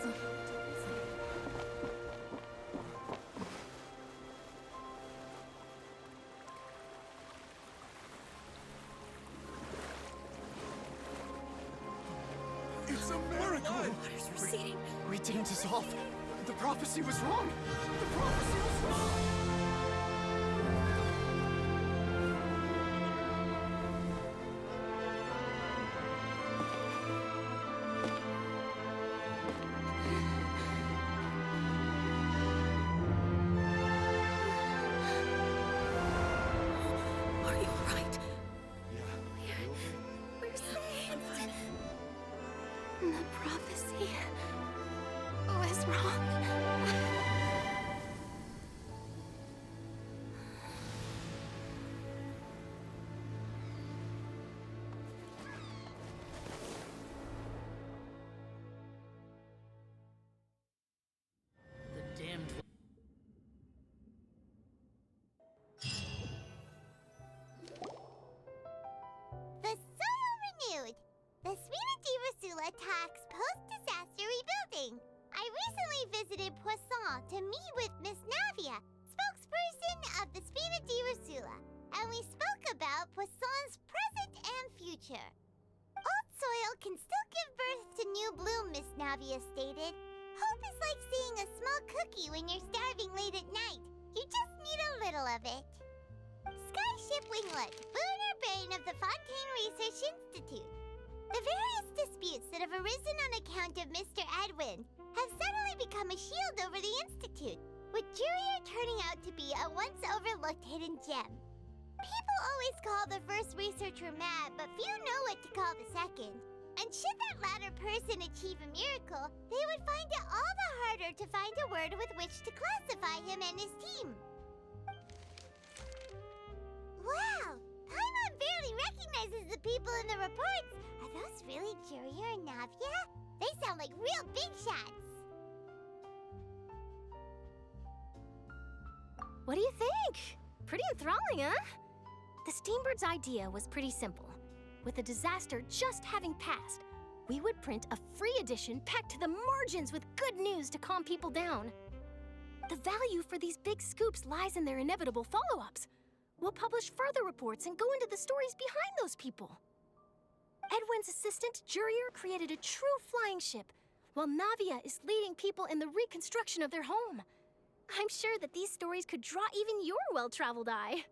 It's a miracle! Water's receding. We didn't dissolve. The prophecy was wrong. The prophecy was wrong. Are you alright? We're saved. The prophecy was wrong. The damned. The soil renewed. The Spina di Rosula attacks post-disaster rebuilding. I recently visited Poisson to meet with Miss Navia, spokesperson of the Spina di Rosula, and we spoke about Poisson's present and future. Old soil can still give birth to new bloom, Miss Navia stated. Hope is like seeing a small cookie when you're starving late at night. You just need a little of it. Skyship Winglet, Booner Brain of the Fontaine Research Institute. The various disputes that have arisen on account of Mr. Edwin have suddenly become a shield over the Institute, with Jurier turning out to be a once overlooked hidden gem. People always call the first researcher mad, but few know what to call the second. And should that latter person achieve a miracle, they would find it all the harder to find a word with which to classify him and his team. Wow! Paimon barely recognizes the people in the reports. Are those really Jurier and Navia? They sound like real big shots. What do you think? Pretty enthralling, huh? The Steambird's idea was pretty simple. with a disaster just having passed, we would print a free edition packed to the margins with good news to calm people down. The value for these big scoops lies in their inevitable follow-ups. We'll publish further reports and go into the stories behind those people. Edwin's assistant, Jurier, created a true flying ship, while Navia is leading people in the reconstruction of their home. I'm sure that these stories could draw even your well-traveled eye.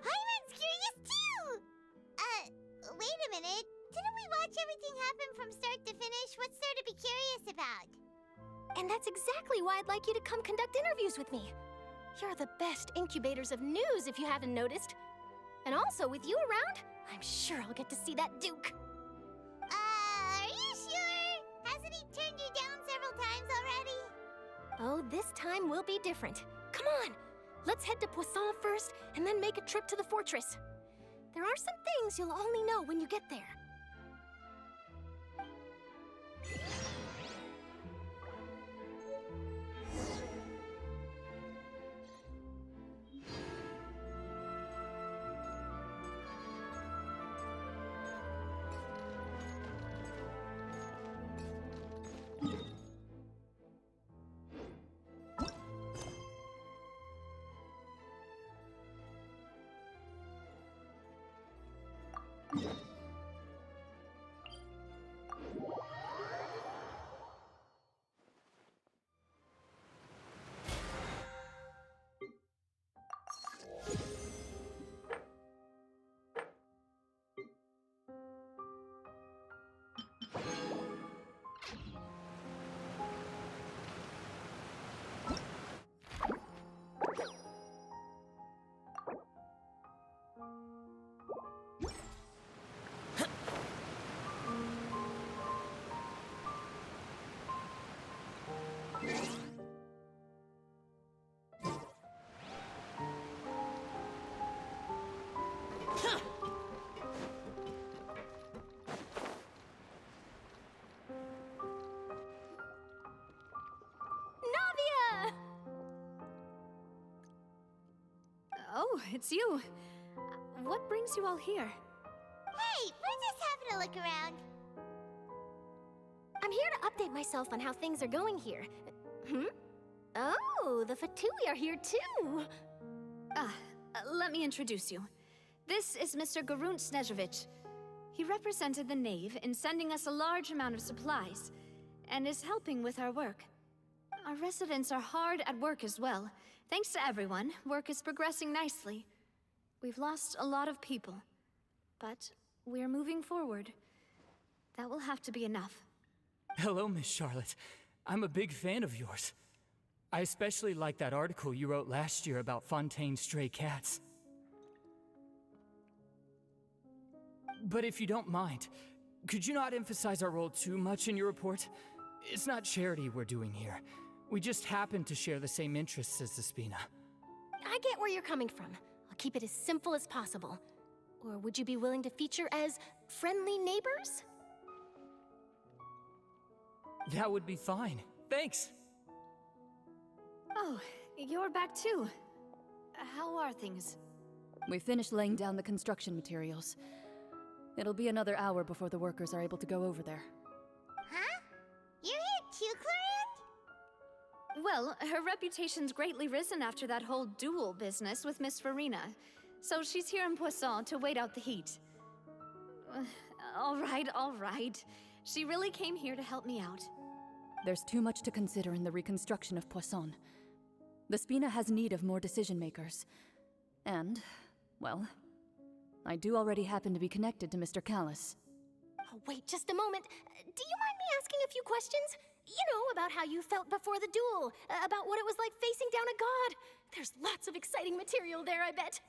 Paimon's curious too! Wait a minute. Didn't we watch everything happen from start to finish? What's there to be curious about? And that's exactly why I'd like you to come conduct interviews with me. You're the best incubators of news, if you haven't noticed. And also, with you around, I'm sure I'll get to see that Duke. Are you sure? Hasn't he turned you down several times already? Oh, this time will be different. Come on, let's head to Poisson first, and then make a trip to the fortress. There are some things you'll only know when you get there. Navia! Oh, it's you. What brings you all here? Hey, we're just having a look around. I'm here to update myself on how things are going here. Oh, the Fatui are here too! Let me introduce you. This is Mr. Garunt Snezhevich. He represented the Knave in sending us a large amount of supplies, and is helping with our work. Our residents are hard at work as well. Thanks to everyone, work is progressing nicely. We've lost a lot of people, but we're moving forward. That will have to be enough. Hello, Miss Charlotte. I'm a big fan of yours. I especially like that article you wrote last year about Fontaine's stray cats. But if you don't mind, could you not emphasize our role too much in your report? It's not charity we're doing here. We just happen to share the same interests as the Spina. I get where you're coming from. I'll keep it as simple as possible. Or would you be willing to feature as friendly neighbors? That would be fine. Thanks. Oh, you're back too. How are things? We finished laying down the construction materials. It'll be another hour before the workers are able to go over there. Huh? You're here too, Clarant? Well, her reputation's greatly risen after that whole duel business with Miss Farina, so she's here in Poisson to wait out the heat. All right. She really came here to help me out. There's too much to consider in the reconstruction of Poisson. The Spina has need of more decision-makers. And, well, I do already happen to be connected to Mr. Callis. Oh, wait just a moment. Do you mind me asking a few questions? You know, about how you felt before the duel, about what it was like facing down a god. There's lots of exciting material there, I bet.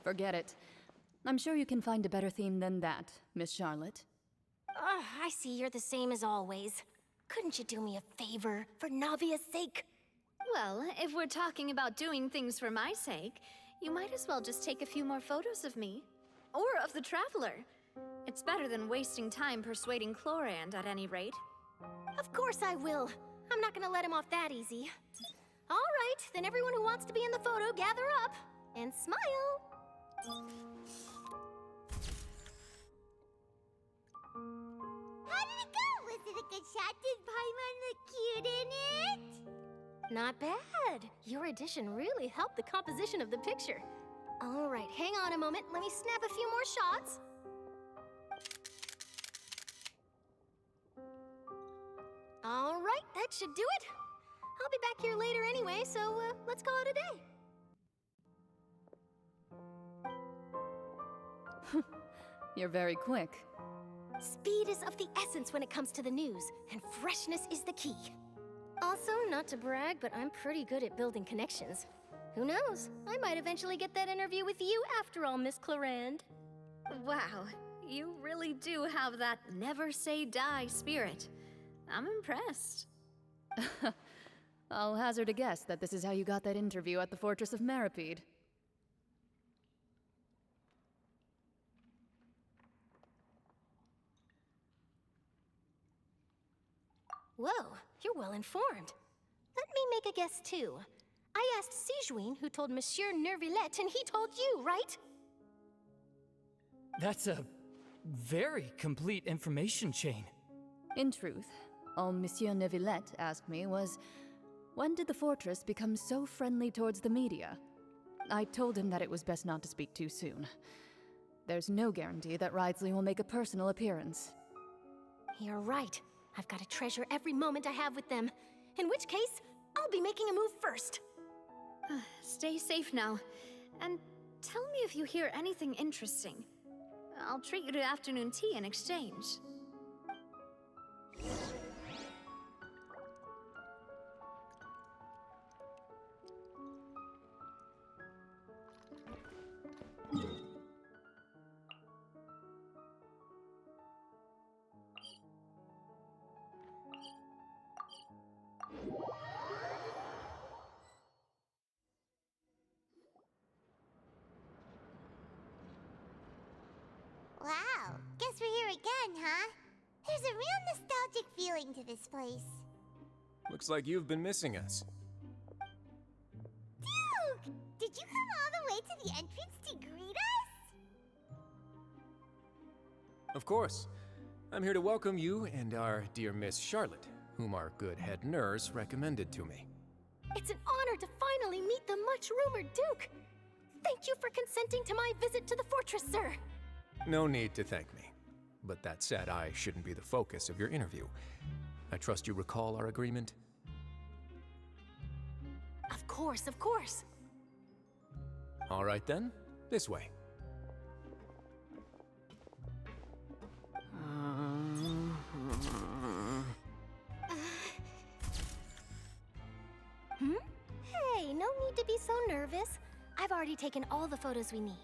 Forget it. I'm sure you can find a better theme than that, Miss Charlotte. I see you're the same as always. Couldn't you do me a favor, for Navia's sake? Well, if we're talking about doing things for my sake, you might as well just take a few more photos of me. Or of the Traveler. It's better than wasting time persuading Chlorand, at any rate. Of course I will. I'm not gonna let him off that easy. All right, then everyone who wants to be in the photo, gather up. And smile. How did it go? Was it a good shot? Did Paimon look cute in it? Not bad. Your addition really helped the composition of the picture. All right, hang on a moment. Let me snap a few more shots. All right, that should do it. I'll be back here later anyway, so let's call it a day. You're very quick. Speed is of the essence when it comes to the news, and freshness is the key. Also, not to brag, but I'm pretty good at building connections. Who knows? I might eventually get that interview with you after all, Miss Chlorand. Wow, you really do have that never say die spirit. I'm impressed. I'll hazard a guess that this is how you got that interview at the Fortress of Maripede. Whoa, you're well informed. Let me make a guess too. I asked Sijuin, who told Monsieur Nervillette, and he told you, right? That's a very complete information chain. In truth, all Monsieur Neuvillette asked me was, when did the fortress become so friendly towards the media? I told him that it was best not to speak too soon. There's no guarantee that Ridsley will make a personal appearance. You're right. I've got to treasure every moment I have with them. In which case, I'll be making a move first. Stay safe now. And tell me if you hear anything interesting. I'll treat you to afternoon tea in exchange. Wow, guess we're here again, huh? There's a real nostalgic feeling to this place. Looks like you've been missing us. Duke! Did you come all the way to the entrance to greet us? Of course. I'm here to welcome you and our dear Miss Charlotte, whom our good head nurse recommended to me. It's an honor to finally meet the much-rumored Duke. Thank you for consenting to my visit to the fortress, sir. No need to thank me. But that said, I shouldn't be the focus of your interview. I trust you recall our agreement? Of course, of course. All right then, this way. Hey, no need to be so nervous. I've already taken all the photos we need.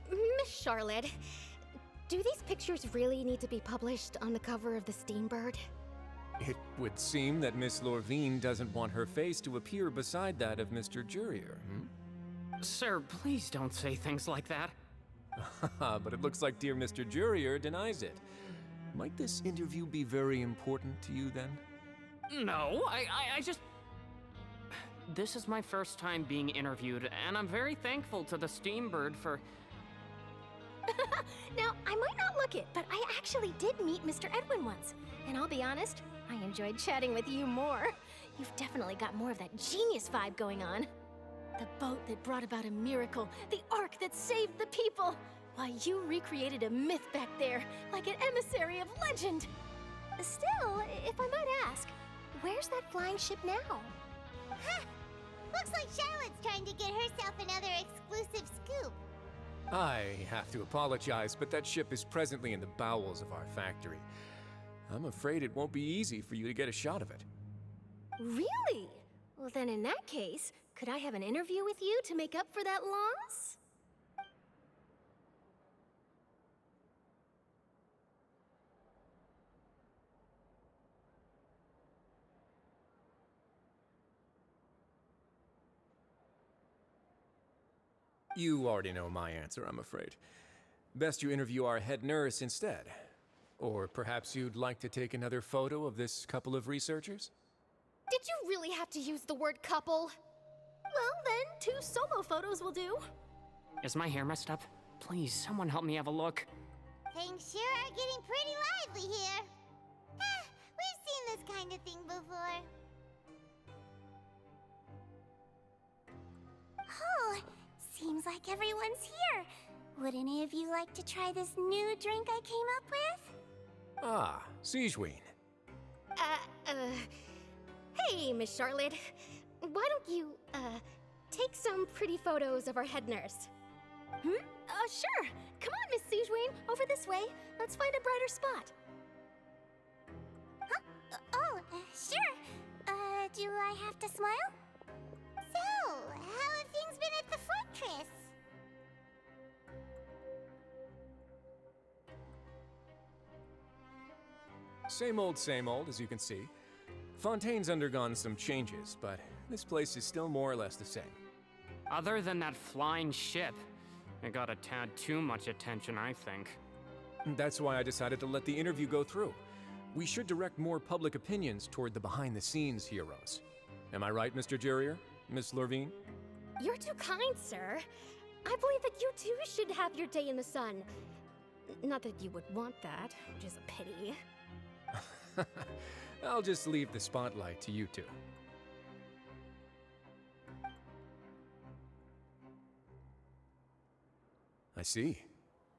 Miss Charlotte, do these pictures really need to be published on the cover of the Steambird? It would seem that Miss Lorvine doesn't want her face to appear beside that of Mr. Jurier, Sir, please don't say things like that. But it looks like dear Mr. Jurier denies it. Might this interview be very important to you then? No, I just... this is my first time being interviewed, and I'm very thankful to the Steambird for... Now, I might not look it, but I actually did meet Mr. Edwin once. And I'll be honest, I enjoyed chatting with you more. You've definitely got more of that genius vibe going on. The boat that brought about a miracle, the ark that saved the people. Why, you recreated a myth back there, like an emissary of legend. Still, if I might ask, where's that flying ship now? Huh. Looks like Charlotte's trying to get herself another exclusive scoop. I have to apologize, but that ship is presently in the bowels of our factory. I'm afraid it won't be easy for you to get a shot of it. Really? Well, then in that case, could I have an interview with you to make up for that loss? You already know my answer, I'm afraid. Best you interview our head nurse instead. Or perhaps you'd like to take another photo of this couple of researchers? Did you really have to use the word couple? Well, then, 2 solo photos will do. Is my hair messed up? Please, someone help me have a look. Things sure are getting pretty lively here. We've seen this kind of thing before. Oh, seems like everyone's here. Would any of you like to try this new drink I came up with? Ah, Siegeween. Hey, Miss Charlotte. Why don't you, take some pretty photos of our head nurse? Sure. Come on, Miss Siegeween. Over this way. Let's find a brighter spot. Huh? Sure. Do I have to smile? So, how have things been at the fortress? Same old, as you can see. Fontaine's undergone some changes, but this place is still more or less the same. Other than that flying ship, it got a tad too much attention, I think. That's why I decided to let the interview go through. We should direct more public opinions toward the behind-the-scenes heroes. Am I right, Mr. Jurrier? Miss Lurvine? You're too kind, sir. I believe that you too should have your day in the sun. Not that you would want that, which is a pity. I'll just leave the spotlight to you two. I see.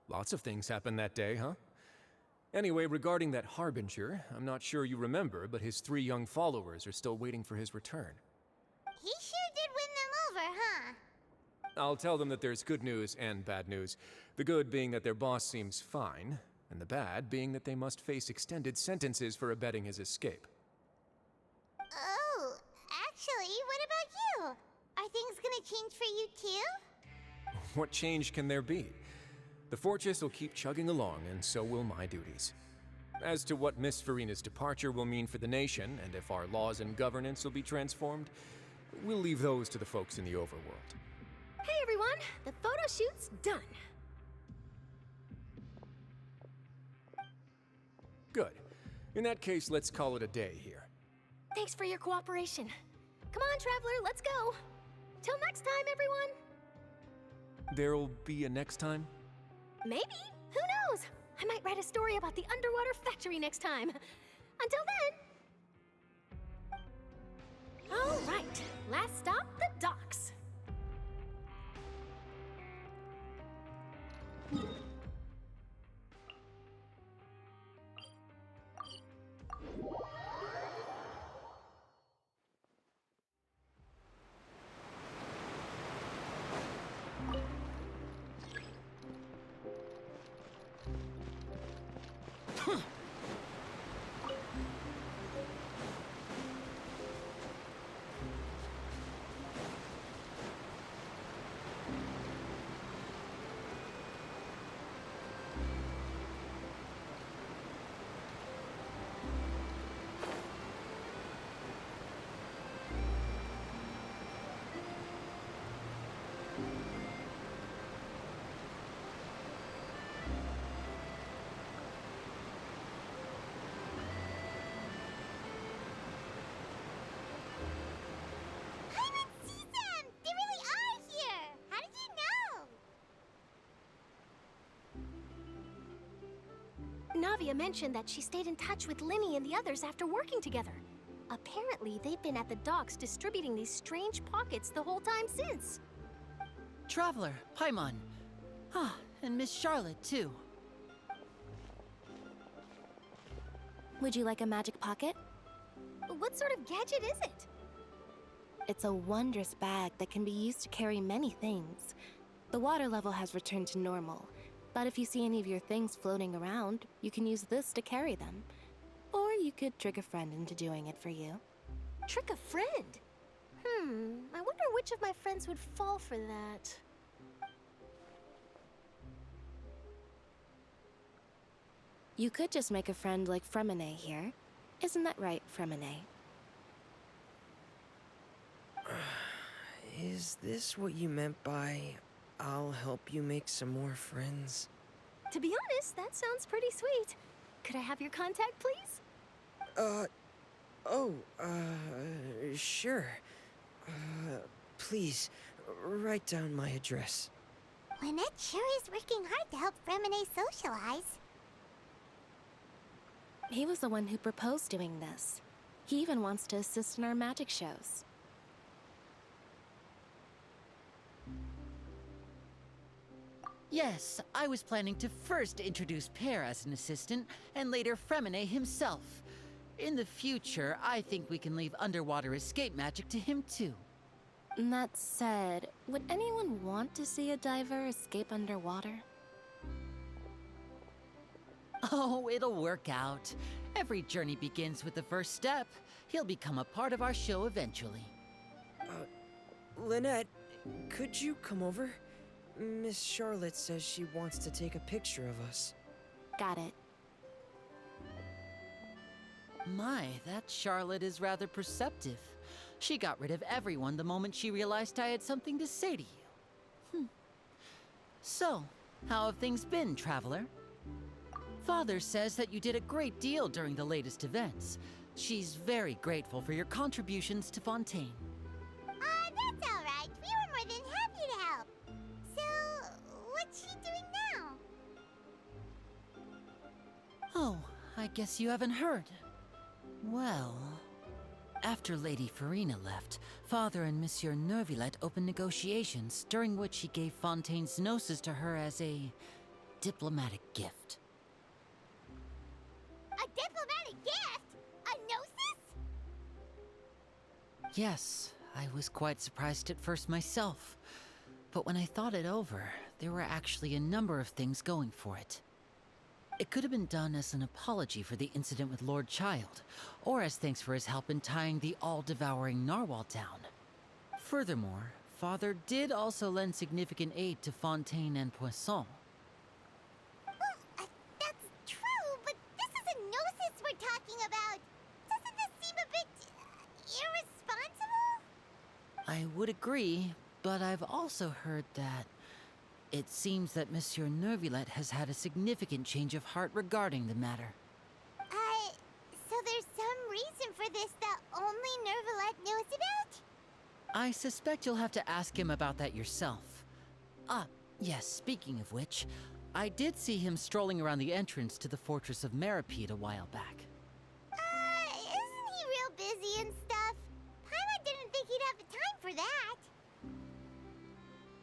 Lots of things happened that day, huh? Anyway, regarding that Harbinger, I'm not sure you remember, but his 3 young followers are still waiting for his return. He sure did win them over, huh? I'll tell them that there's good news and bad news. The good being that their boss seems fine, and the bad being that they must face extended sentences for abetting his escape. Oh, actually, what about you? Are things gonna change for you too? What change can there be? The fortress will keep chugging along, and so will my duties. As to what Miss Farina's departure will mean for the nation, and if our laws and governance will be transformed, we'll leave those to the folks in the overworld. Hey everyone, the photo shoot's done. Good. In that case, let's call it a day here. Thanks for your cooperation. Come on, Traveler, let's go. Till next time, everyone. There'll be a next time? Maybe. Who knows? I might write a story about the underwater factory next time. Until then. All right. Last stop, the docks. Flavia mentioned that she stayed in touch with Linny and the others after working together. Apparently, they've been at the docks distributing these strange pockets the whole time since. Traveler, Paimon. Ah, and Miss Charlotte, too. Would you like a magic pocket? What sort of gadget is it? It's a wondrous bag that can be used to carry many things. The water level has returned to normal, but if you see any of your things floating around, you can use this to carry them. Or you could trick a friend into doing it for you. Trick a friend? I wonder which of my friends would fall for that. You could just make a friend like Fremine here. Isn't that right, Fremine? Is this what you meant by, I'll help you make some more friends? To be honest, that sounds pretty sweet. Could I have your contact, please? Sure. Please, write down my address. Lynette sure is working hard to help Fremine socialize. He was the one who proposed doing this. He even wants to assist in our magic shows. Yes, I was planning to first introduce Pear as an assistant, and later Fremine himself. In the future, I think we can leave underwater escape magic to him too. That said, would anyone want to see a diver escape underwater? Oh, it'll work out. Every journey begins with the first step. He'll become a part of our show eventually. Lynette, could you come over? Miss Charlotte says she wants to take a picture of us. Got it. My, that Charlotte is rather perceptive. She got rid of everyone the moment she realized I had something to say to you. So, how have things been, Traveler? Father says that you did a great deal during the latest events. She's very grateful for your contributions to Fontaine. That's all right. We were more than happy to help. So, what's she doing now? Oh, I guess you haven't heard. Well, after Lady Farina left, Father and Monsieur Neuvillette opened negotiations, during which he gave Fontaine's gnosis to her as a diplomatic gift. A diplomatic gift? A gnosis? Yes, I was quite surprised at first myself. But when I thought it over, there were actually a number of things going for it. It could have been done as an apology for the incident with Lord Child, or as thanks for his help in tying the all-devouring narwhal down. Furthermore, Father did also lend significant aid to Fontaine and Poisson. Well, that's true, but this is a gnosis we're talking about. Doesn't this seem a bit irresponsible? I would agree, but I've also heard that it seems that Monsieur Neuvillette has had a significant change of heart regarding the matter. So there's some reason for this that only Neuvillette knows about? I suspect you'll have to ask him about that yourself. Ah, yes, speaking of which, I did see him strolling around the entrance to the Fortress of Meripede a while back. Isn't he real busy and stuff? Paimon didn't think he'd have the time for that.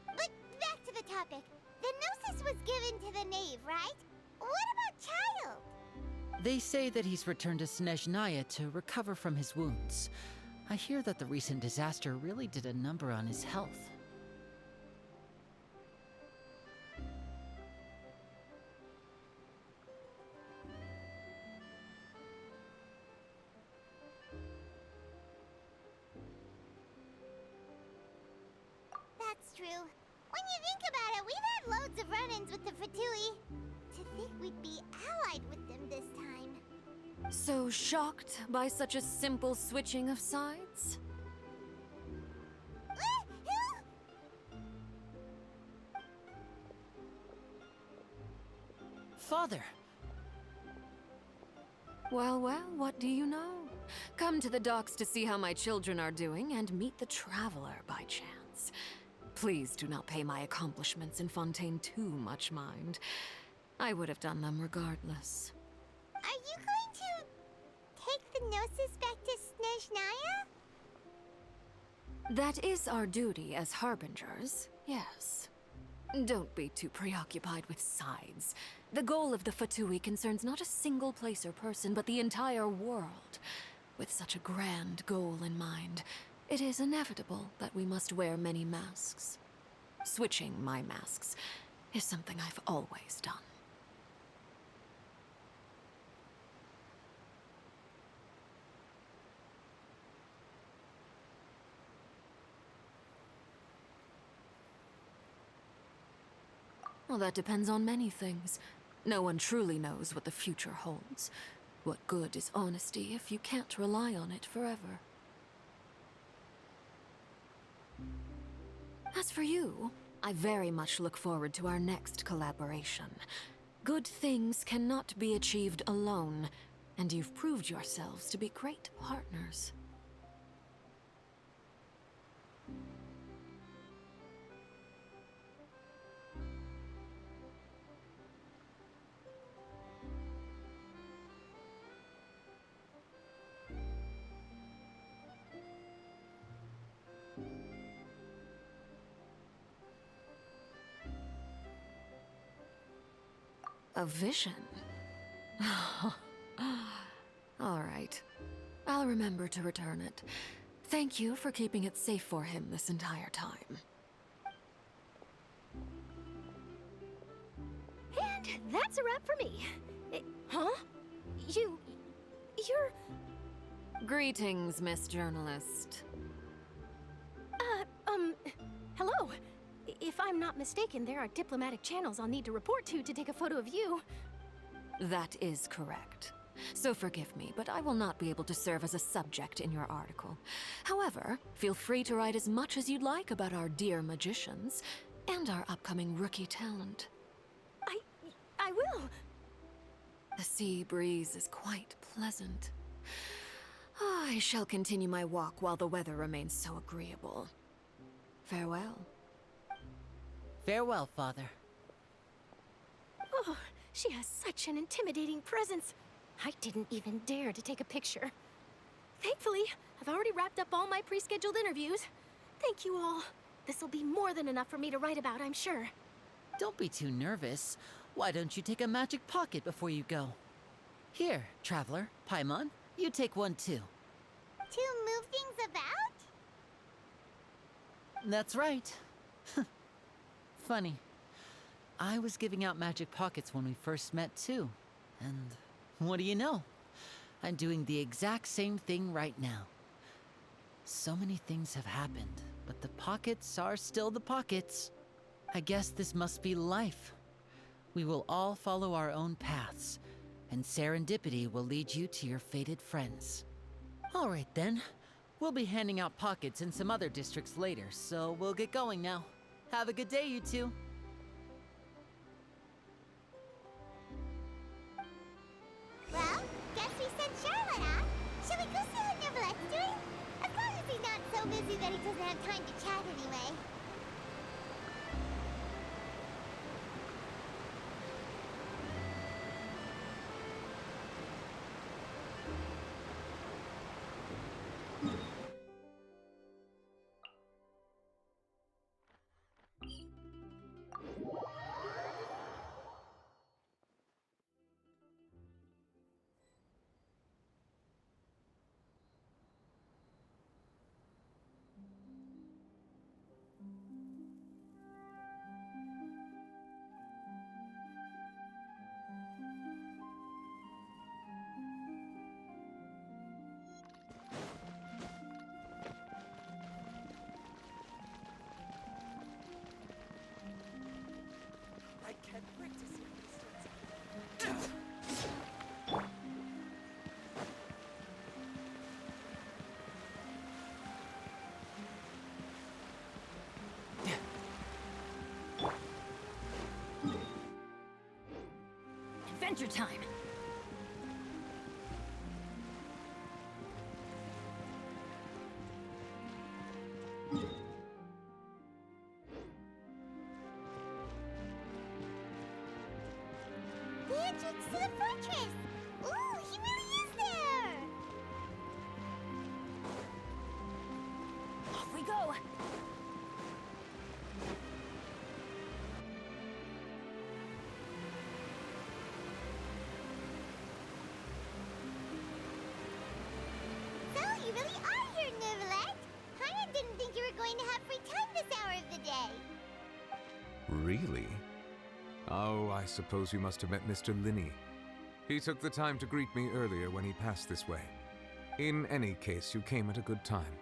But back to the topic. The gnosis was given to the knave, right? What about Child? They say that he's returned to Snezhnaya to recover from his wounds. I hear that the recent disaster really did a number on his health. That's true. When you think about it, we've had loads of run-ins with the Fatui. To think we'd be allied with them this time. So shocked by such a simple switching of sides? Father! Well, what do you know? Come to the docks to see how my children are doing and meet the Traveler by chance. Please do not pay my accomplishments in Fontaine too much mind. I would have done them regardless. us back to Snezhnaya? That is our duty as harbingers, yes. Don't be too preoccupied with sides. The goal of the Fatui concerns not a single place or person, but the entire world. With such a grand goal in mind, it is inevitable that we must wear many masks. Switching my masks is something I've always done. Well, that depends on many things. No one truly knows what the future holds. What good is honesty if you can't rely on it forever? As for you, I very much look forward to our next collaboration. Good things cannot be achieved alone, and you've proved yourselves to be great partners. A vision? All right. I'll remember to return it. Thank you for keeping it safe for him this entire time. And that's a wrap for me. Huh? You're... Greetings, Miss Journalist. Hello. If I'm not mistaken, there are diplomatic channels I'll need to report to take a photo of you. That is correct. So forgive me, but I will not be able to serve as a subject in your article. However, feel free to write as much as you'd like about our dear magicians and our upcoming rookie talent. I will. The sea breeze is quite pleasant. I shall continue my walk while the weather remains so agreeable. Farewell. Farewell, Father. Oh, she has such an intimidating presence. I didn't even dare to take a picture. Thankfully, I've already wrapped up all my pre-scheduled interviews. Thank you all. This'll be more than enough for me to write about, I'm sure. Don't be too nervous. Why don't you take a magic pocket before you go? Here, Traveler, Paimon, you take one too. To move things about? That's right. Funny. I was giving out magic pockets when we first met too. And what do you know? I'm doing the exact same thing right now. So many things have happened, but the pockets are still the pockets. I guess this must be life. We will all follow our own paths, and serendipity will lead you to your fated friends. All right then. We'll be handing out pockets in some other districts later, so we'll get going now. Have a good day, you two. Well, guess we sent Charlotte off. Shall we go see what Neverlette's doing? As long as he's not so busy that he doesn't have time to chat anyway. Adventure time! The entrance to the fortress! Ooh, he really is there! didn't think you were going to have free time this hour of the day. Really? Oh, I suppose you must have met Mr. Linney. He took the time to greet me earlier when he passed this way. In any case, you came at a good time.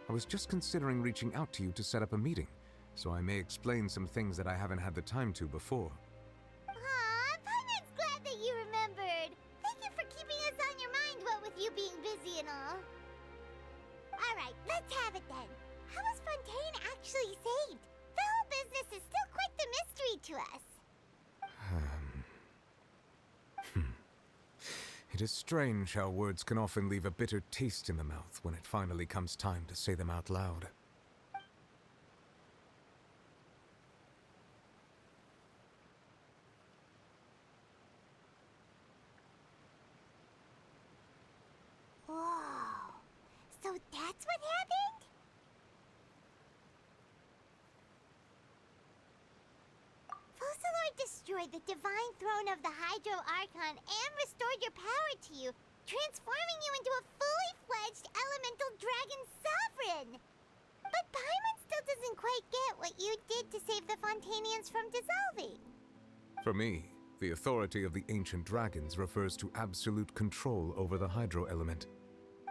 I was just considering reaching out to you to set up a meeting, so I may explain some things that I haven't had the time to before. Aw, Paimon's glad that you remembered. Thank you for keeping us on your mind, what with you being busy and all. Alright, let's have it then. How was Fontaine actually saved? The whole business is still quite the mystery to us. It is strange how words can often leave a bitter taste in the mouth when it finally comes time to say them out loud. Whoa. So that's what happened? Focalor destroyed the divine throne of the Hydro Archon and restored your power to you, transforming you into a fully fledged elemental dragon sovereign. But Paimon still doesn't quite get what you did to save the Fontanians from dissolving. For me, the authority of the ancient dragons refers to absolute control over the hydro element.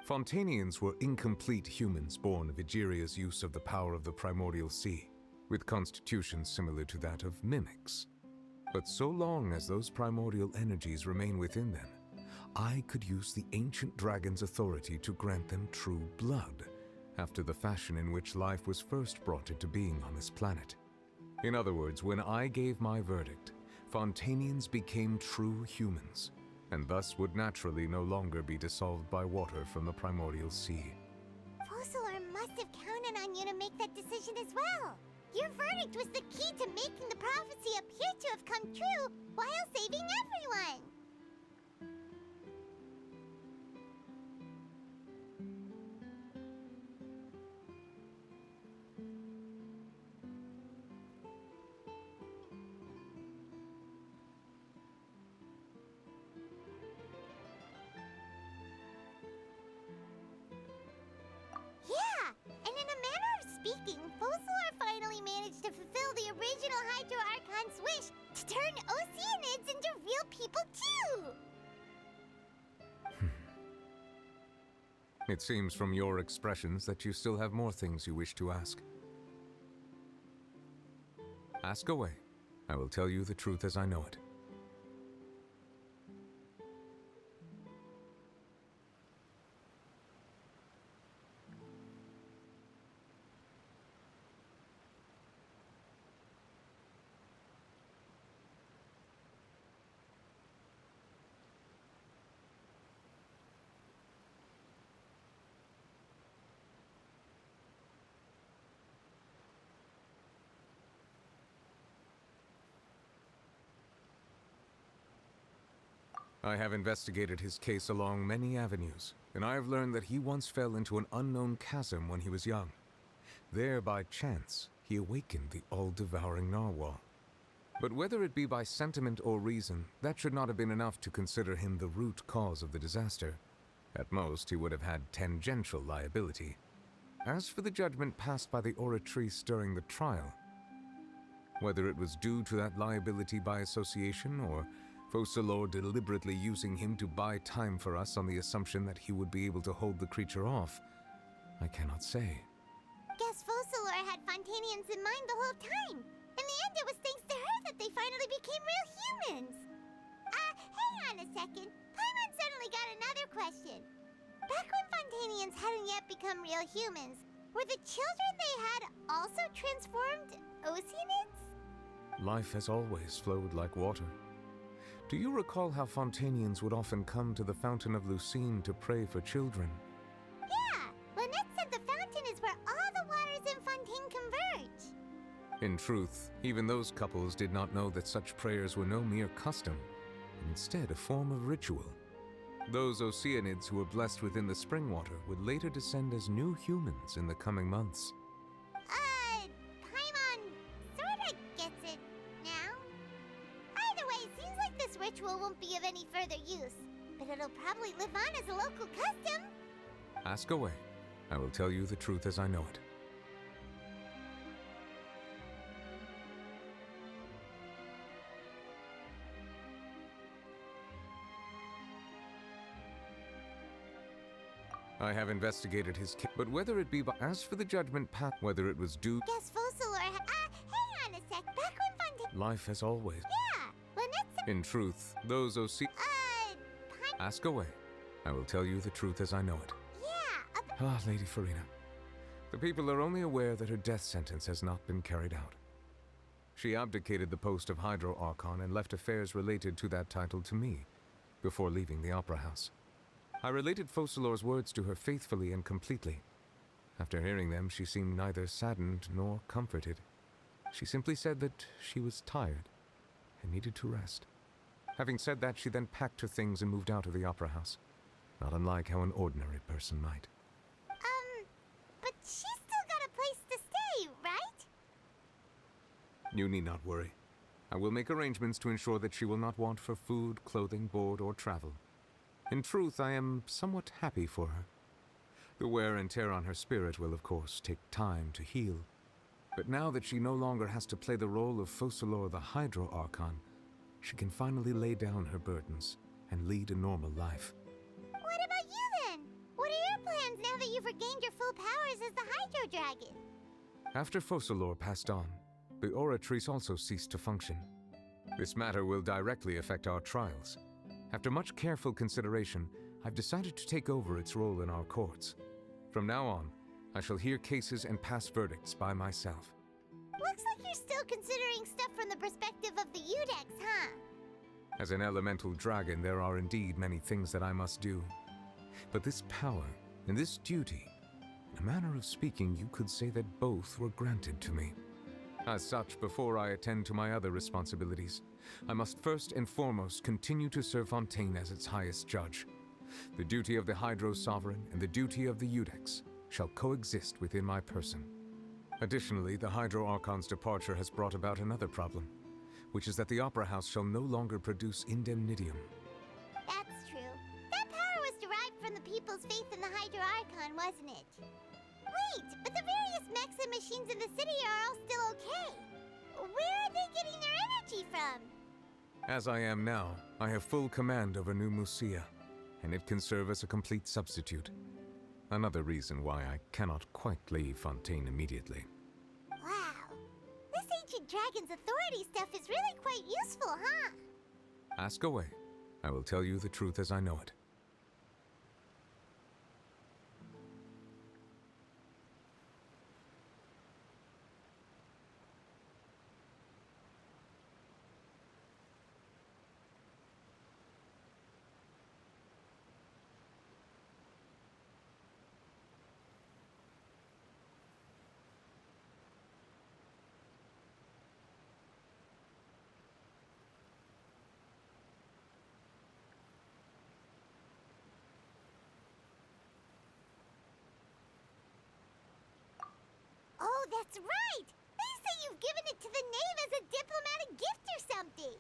Fontanians were incomplete humans born of Egeria's use of the power of the primordial sea, with constitutions similar to that of mimics. But so long as those primordial energies remain within them, I could use the ancient dragon's authority to grant them true blood, after the fashion in which life was first brought into being on this planet. In other words, when I gave my verdict, Fontanians became true humans, and thus would naturally no longer be dissolved by water from the primordial sea. Focalor must have counted on you to make that decision as well. Your verdict was the key to making the prophecy appear to have come true while saving everyone. Yeah, and in a manner of speaking, Focalor finally managed to fulfill the original Hydro Archon's wish to turn Oceanids into real people too! It seems from your expressions that you still have more things you wish to ask. Ask away. I will tell you the truth as I know it. I have investigated his case along many avenues, and I have learned that he once fell into an unknown chasm when he was young. There, by chance, he awakened the all-devouring narwhal. But whether it be by sentiment or reason, that should not have been enough to consider him the root cause of the disaster. At most, he would have had tangential liability. As for the judgment passed by the oratrice during the trial, whether it was due to that liability by association or Focalor deliberately using him to buy time for us on the assumption that he would be able to hold the creature off, I cannot say. Guess Focalor had Fontanians in mind the whole time. In the end, it was thanks to her that they finally became real humans. Hang on a second. Paimon suddenly got another question. Back when Fontanians hadn't yet become real humans, were the children they had also transformed Oceanids? Life has always flowed like water. Do you recall how Fontanians would often come to the Fountain of Lucine to pray for children? Yeah, Lynette said the fountain is where all the waters in Fontaine converge. In truth, even those couples did not know that such prayers were no mere custom, but instead a form of ritual. Those Oceanids who were blessed within the spring water would later descend as new humans in the coming months. Paimon sorta gets it now. Either way, it seems like this ritual won't be of any further use, but it'll probably live on as a local custom. Ask away. I will tell you the truth as I know it. I have investigated his case, but whether it be as for the judgment path, whether it was due... Guess Fossilor hang on a sec. Back when Fontaine... Life as always. Yeah, Lynette's... In truth, those OC... Ask away. I will tell you the truth as I know it. Yeah, Lady Farina. The people are only aware that her death sentence has not been carried out. She abdicated the post of Hydro Archon and left affairs related to that title to me, before leaving the Opera House. I related Fossilor's words to her faithfully and completely. After hearing them, she seemed neither saddened nor comforted. She simply said that she was tired and needed to rest. Having said that, she then packed her things and moved out of the Opera House, not unlike how an ordinary person might. But she's still got a place to stay, right? You need not worry. I will make arrangements to ensure that she will not want for food, clothing, board, or travel. In truth, I am somewhat happy for her. The wear and tear on her spirit will, of course, take time to heal. But now that she no longer has to play the role of Fossilor the Hydro Archon, she can finally lay down her burdens and lead a normal life. What about you then? What are your plans now that you've regained your full powers as the Hydro Dragon? After Fossilor passed on, the Oratrice also ceased to function. This matter will directly affect our trials. After much careful consideration, I've decided to take over its role in our courts. From now on, I shall hear cases and pass verdicts by myself. Looks like you're still considering stuff from the perspective of the Udex, huh? As an elemental dragon, there are indeed many things that I must do. But this power and this duty, in a manner of speaking, you could say that both were granted to me. As such, before I attend to my other responsibilities, I must first and foremost continue to serve Fontaine as its highest judge. The duty of the Hydro Sovereign and the duty of the Udex shall coexist within my person. Additionally, the Hydro Archon's departure has brought about another problem, which is that the Opera House shall no longer produce indemnitium. That's true. That power was derived from the people's faith in the Hydro Archon, wasn't it? Wait, but the various mechs and machines in the city are all still okay. Where are they getting their energy from? As I am now, I have full command over New Musia, and it can serve as a complete substitute. Another reason why I cannot quite leave Fontaine immediately. Wow. This ancient dragon's authority stuff is really quite useful, huh? Ask away. I will tell you the truth as I know it. Oh, that's right! They say you've given it to the knave as a diplomatic gift or something!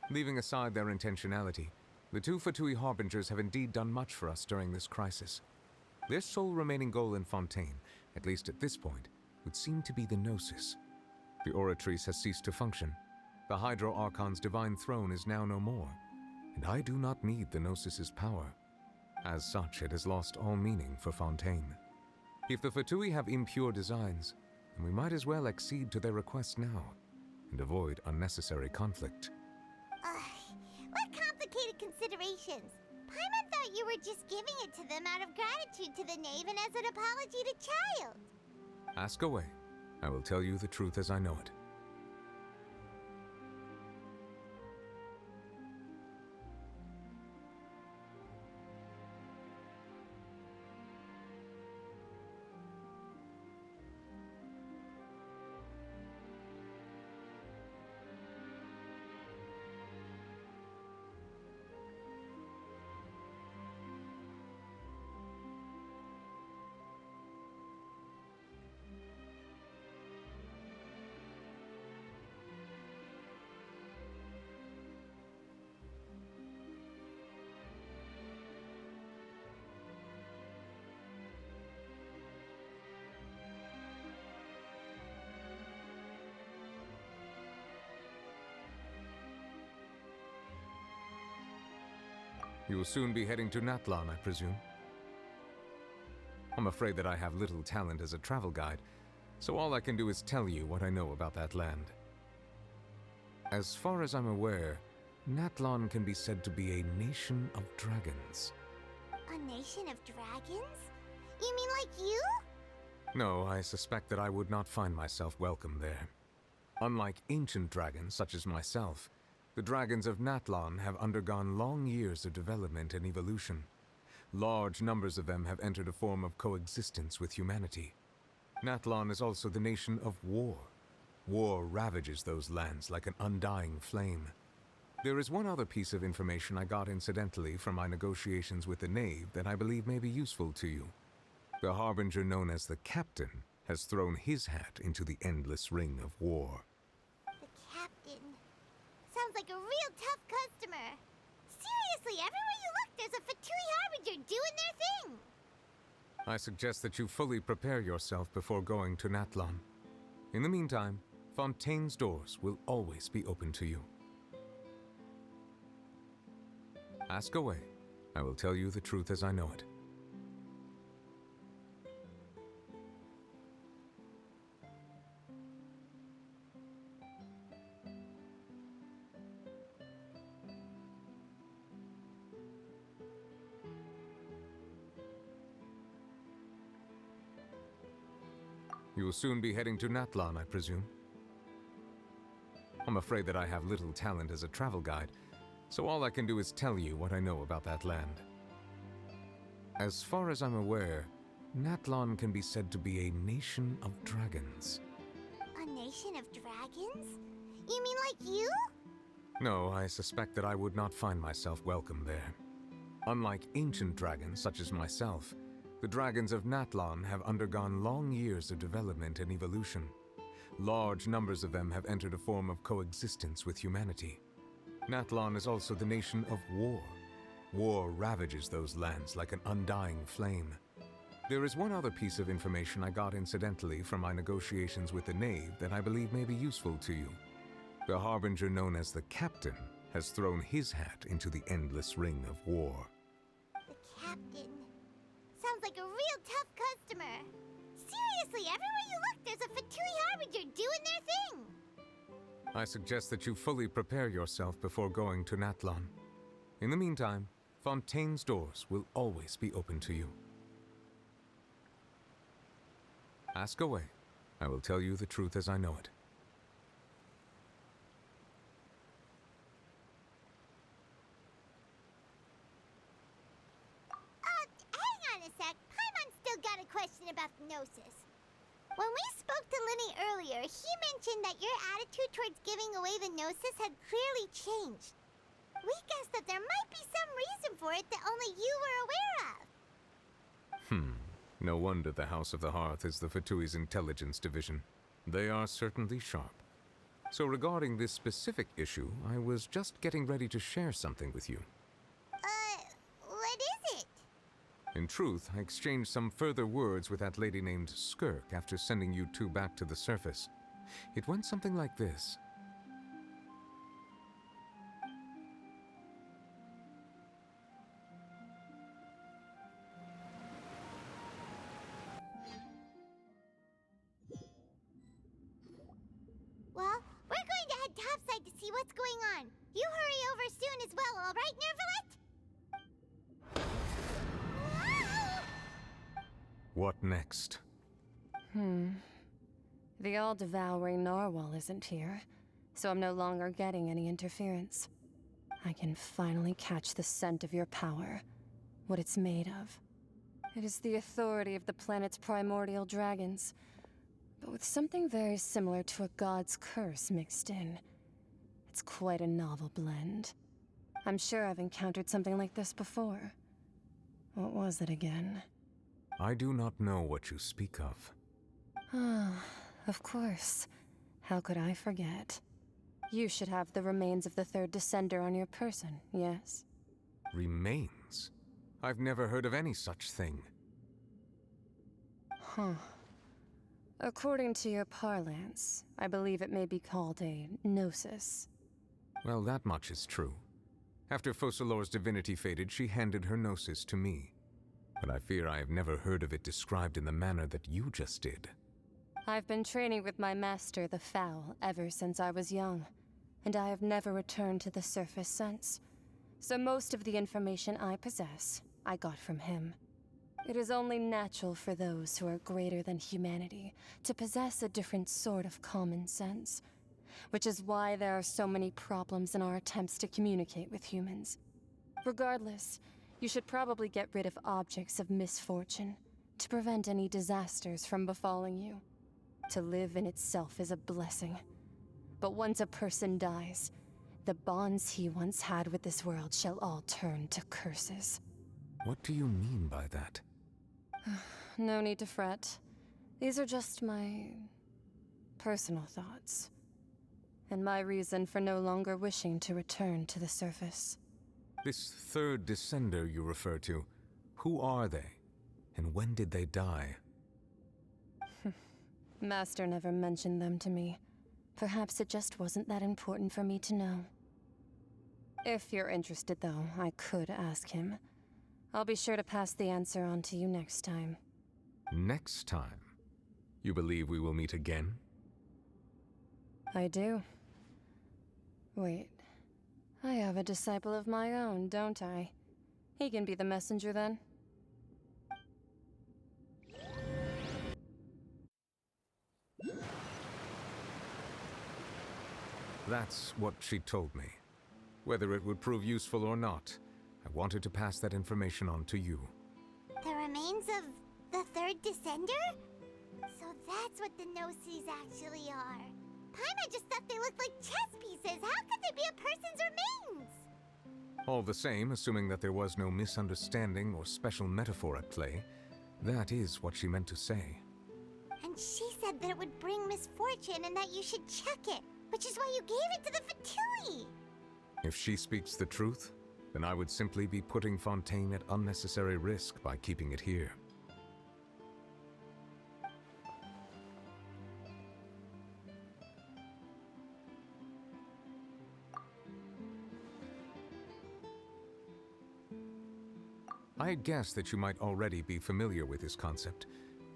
Leaving aside their intentionality, the two Fatui Harbingers have indeed done much for us during this crisis. Their sole remaining goal in Fontaine, at least at this point, would seem to be the Gnosis. The Oratrice has ceased to function. The Hydro Archon's divine throne is now no more, and I do not need the Gnosis's power. As such, it has lost all meaning for Fontaine. If the Fatui have impure designs, then we might as well accede to their request now, and avoid unnecessary conflict. What complicated considerations! Paimon thought you were just giving it to them out of gratitude to the knave and as an apology to Child. Ask away. I will tell you the truth as I know it. You will soon be heading to Natlan, I presume? I'm afraid that I have little talent as a travel guide, so all I can do is tell you what I know about that land. As far as I'm aware, Natlan can be said to be a nation of dragons. A nation of dragons? You mean like you? No, I suspect that I would not find myself welcome there. Unlike ancient dragons such as myself, the dragons of Natlan have undergone long years of development and evolution. Large numbers of them have entered a form of coexistence with humanity. Natlan is also the nation of war. War ravages those lands like an undying flame. There is one other piece of information I got incidentally from my negotiations with the Knave that I believe may be useful to you. The Harbinger known as the Captain has thrown his hat into the endless ring of war. The captain. Sounds like a real tough customer. Seriously, everywhere you look, there's a Fatui Harbinger doing their thing. I suggest that you fully prepare yourself before going to Natlan. In the meantime, Fontaine's doors will always be open to you. Ask away. I will tell you the truth as I know it. You will soon be heading to Natlan, I presume. I'm afraid that I have little talent as a travel guide, so all I can do is tell you what I know about that land. As far as I'm aware, Natlan can be said to be a nation of dragons. A nation of dragons? You mean like you? No, I suspect that I would not find myself welcome there. Unlike ancient dragons such as myself, the dragons of Natlan have undergone long years of development and evolution. Large numbers of them have entered a form of coexistence with humanity. Natlan is also the nation of war. War ravages those lands like an undying flame. There is one other piece of information I got incidentally from my negotiations with the Knave that I believe may be useful to you. The Harbinger known as the Captain has thrown his hat into the endless ring of war. The captain. Sounds like a real tough customer. Seriously, everywhere you look, there's a Fatui Harbinger doing their thing. I suggest that you fully prepare yourself before going to Natlan. In the meantime, Fontaine's doors will always be open to you. Ask away. I will tell you the truth as I know it. Hang on a sec. Paimon's still got a question about the Gnosis. When we spoke to Linny earlier, he mentioned that your attitude towards giving away the Gnosis had clearly changed. We guessed that there might be some reason for it that only you were aware of. No wonder the House of the Hearth is the Fatui's intelligence division. They are certainly sharp. So regarding this specific issue, I was just getting ready to share something with you. What is it? In truth, I exchanged some further words with that lady named Skirk after sending you two back to the surface. It went something like this. Well, we're going to head topside to see what's going on. You hurry over soon as well, all right, Nervalet? What next? The all-devouring narwhal isn't here, so I'm no longer getting any interference. I can finally catch the scent of your power, what it's made of. It is the authority of the planet's primordial dragons, but with something very similar to a god's curse mixed in. It's quite a novel blend. I'm sure I've encountered something like this before. What was it again? I do not know what you speak of. Of course. How could I forget? You should have the remains of the third descender on your person, yes? Remains? I've never heard of any such thing. According to your parlance, I believe it may be called a gnosis. Well, that much is true. After Focalor's divinity faded, she handed her gnosis to me. but I fear I have never heard of it described in the manner that you just did. I've been training with my master, the Fowl, ever since I was young, and I have never returned to the surface since. So most of the information I possess, I got from him. It is only natural for those who are greater than humanity to possess a different sort of common sense, which is why there are so many problems in our attempts to communicate with humans. Regardless, you should probably get rid of objects of misfortune to prevent any disasters from befalling you. To live in itself is a blessing. But once a person dies, the bonds he once had with this world shall all turn to curses. What do you mean by that? No need to fret. These are just my personal thoughts, and my reason for no longer wishing to return to the surface. This third descender you refer to, who are they? And when did they die? Master never mentioned them to me. Perhaps it just wasn't that important for me to know. If you're interested, though, I could ask him. I'll be sure to pass the answer on to you next time. Next time? You believe we will meet again? I do. Wait. I have a disciple of my own, don't I? He can be the messenger then. That's what she told me. Whether it would prove useful or not, I wanted to pass that information on to you. The remains of the third descender? So that's what the Gnosis actually are. Paimon just thought they looked like chess pieces. How could they be a person's remains? All the same, assuming that there was no misunderstanding or special metaphor at play, that is what she meant to say. And she said that it would bring misfortune and that you should check it, which is why you gave it to the Fatui. If she speaks the truth, then I would simply be putting Fontaine at unnecessary risk by keeping it here. I had guessed that you might already be familiar with this concept,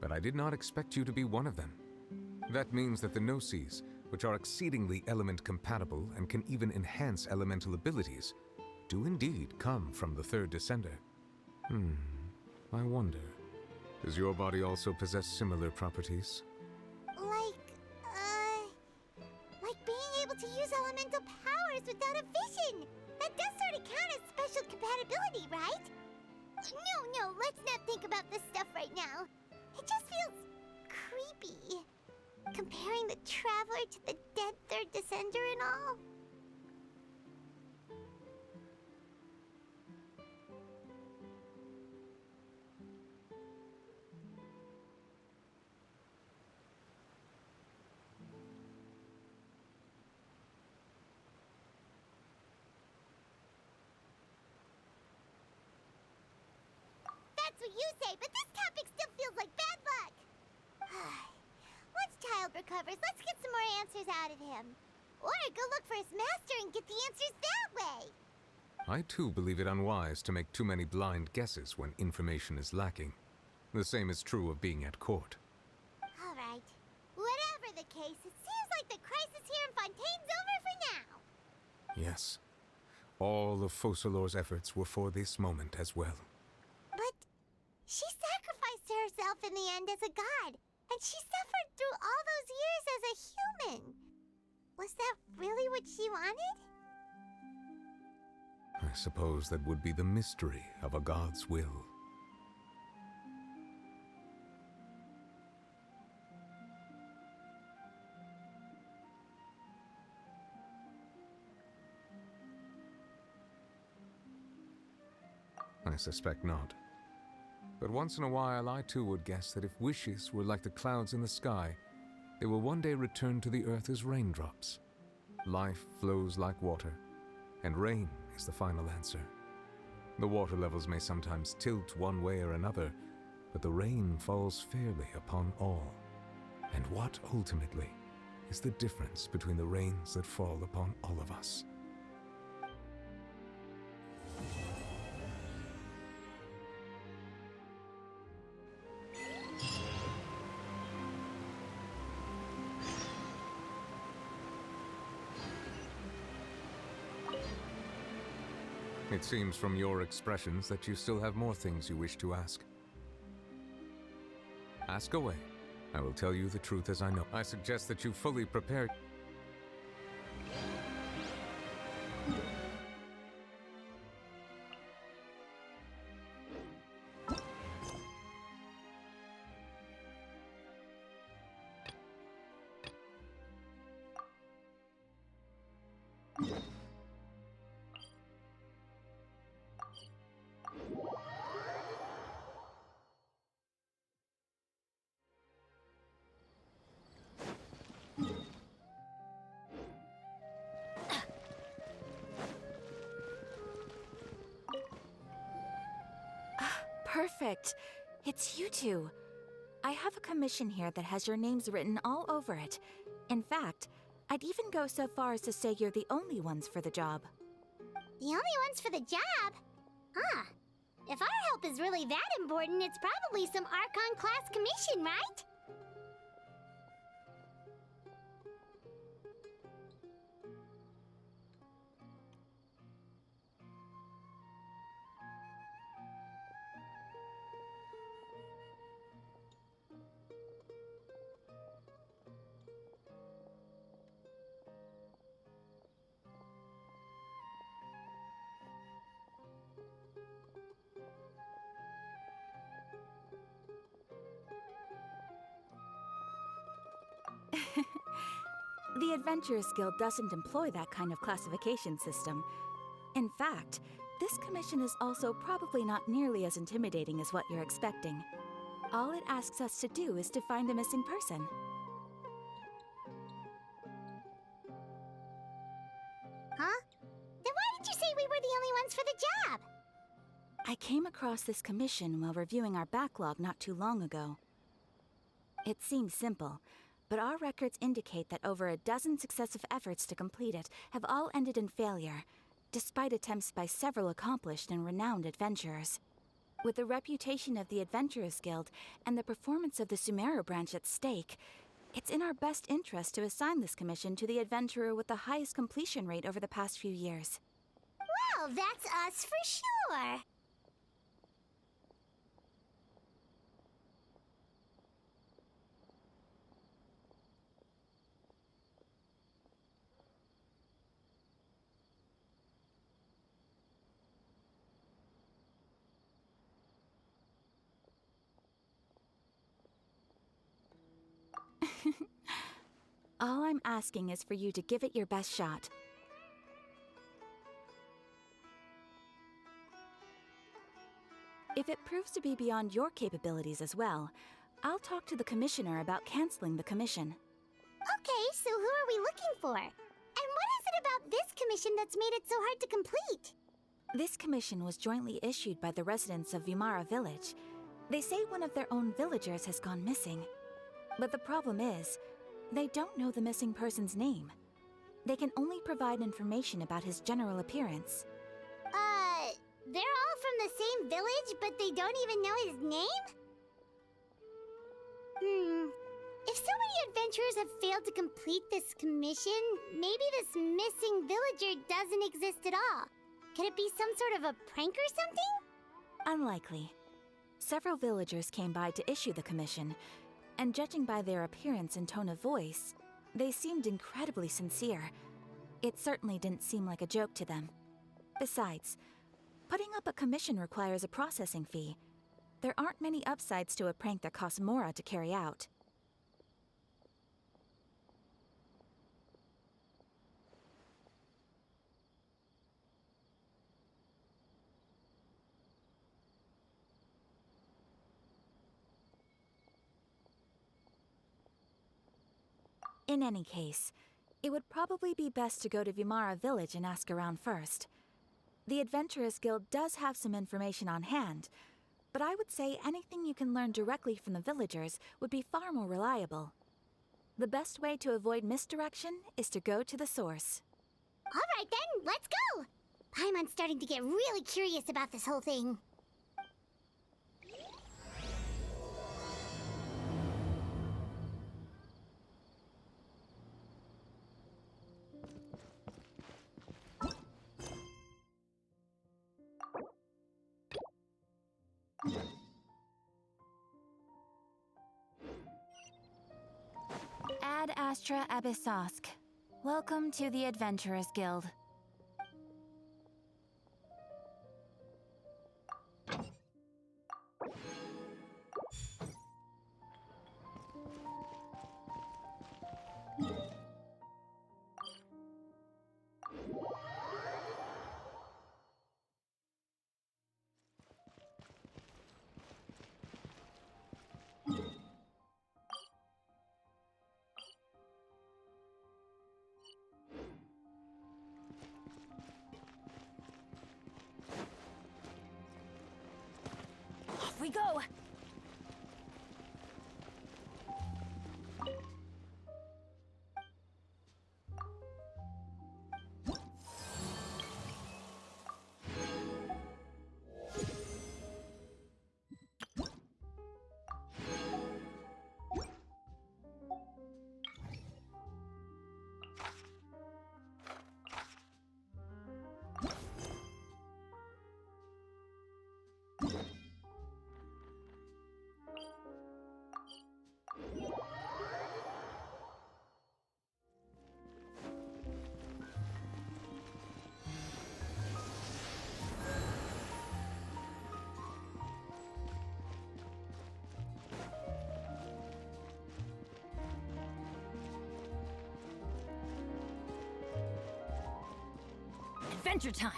but I did not expect you to be one of them. That means that the Gnosis, which are exceedingly element-compatible and can even enhance elemental abilities, do indeed come from the third descender. I wonder, does your body also possess similar properties? Like being able to use elemental powers without a vision. That does sort of count as special compatibility, right? No, let's not think about this stuff right now. It just feels creepy. Comparing the Traveler to the dead third descender and all. That's what you say, but this topic still feels like bad luck. Once Child recovers, let's get some more answers out of him. Or go look for his master and get the answers that way. I too believe it unwise to make too many blind guesses when information is lacking. The same is true of being at court. All right. Whatever the case, it seems like the crisis here in Fontaine's over for now. Yes. All of Focalor's efforts were for this moment as well. But she sacrificed herself in the end as a god, and she suffered through all those years as a human. Was that really what she wanted? I suppose that would be the mystery of a god's will. I suspect not. But once in a while, I too would guess that if wishes were like the clouds in the sky, they will one day return to the earth as raindrops. Life flows like water, and rain is the final answer. The water levels may sometimes tilt one way or another, but the rain falls fairly upon all. And what, ultimately, is the difference between the rains that fall upon all of us? It seems from your expressions that you still have more things you wish to ask. Ask away. I will tell you the truth as I know. I suggest that you fully prepare. Perfect. It's you two. I have a commission here that has your names written all over it. In fact, I'd even go so far as to say you're the only ones for the job. The only ones for the job? Huh. If our help is really that important, it's probably some Archon class commission, right? The Adventurers Guild doesn't employ that kind of classification system. In fact, this commission is also probably not nearly as intimidating as what you're expecting. All it asks us to do is to find a missing person. Huh? Then why did you say we were the only ones for the job? I came across this commission while reviewing our backlog not too long ago. It seems simple, but our records indicate that over a dozen successive efforts to complete it have all ended in failure, despite attempts by several accomplished and renowned adventurers. With the reputation of the Adventurers Guild and the performance of the Sumeru branch at stake, it's in our best interest to assign this commission to the adventurer with the highest completion rate over the past few years. Well, that's us for sure. All I'm asking is for you to give it your best shot. If it proves to be beyond your capabilities as well, I'll talk to the Commissioner about canceling the commission. Okay, so who are we looking for? And what is it about this commission that's made it so hard to complete? This commission was jointly issued by the residents of Vimara Village. They say one of their own villagers has gone missing. But the problem is, they don't know the missing person's name. They can only provide information about his general appearance. They're all from the same village, but they don't even know his name? If so many adventurers have failed to complete this commission, maybe this missing villager doesn't exist at all. Could it be some sort of a prank or something? Unlikely. Several villagers came by to issue the commission, and judging by their appearance and tone of voice, they seemed incredibly sincere. It certainly didn't seem like a joke to them. Besides, putting up a commission requires a processing fee. There aren't many upsides to a prank that costs Mora to carry out. In any case, it would probably be best to go to Vimara Village and ask around first. The Adventurers Guild does have some information on hand, but I would say anything you can learn directly from the villagers would be far more reliable. The best way to avoid misdirection is to go to the source. All right then, let's go! Paimon's starting to get really curious about this whole thing. Ad Astra Abyssosk. Welcome to the Adventurers Guild. Off we go! Adventure time!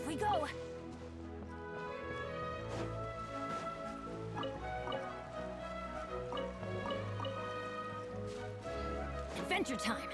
Off we go! Adventure time!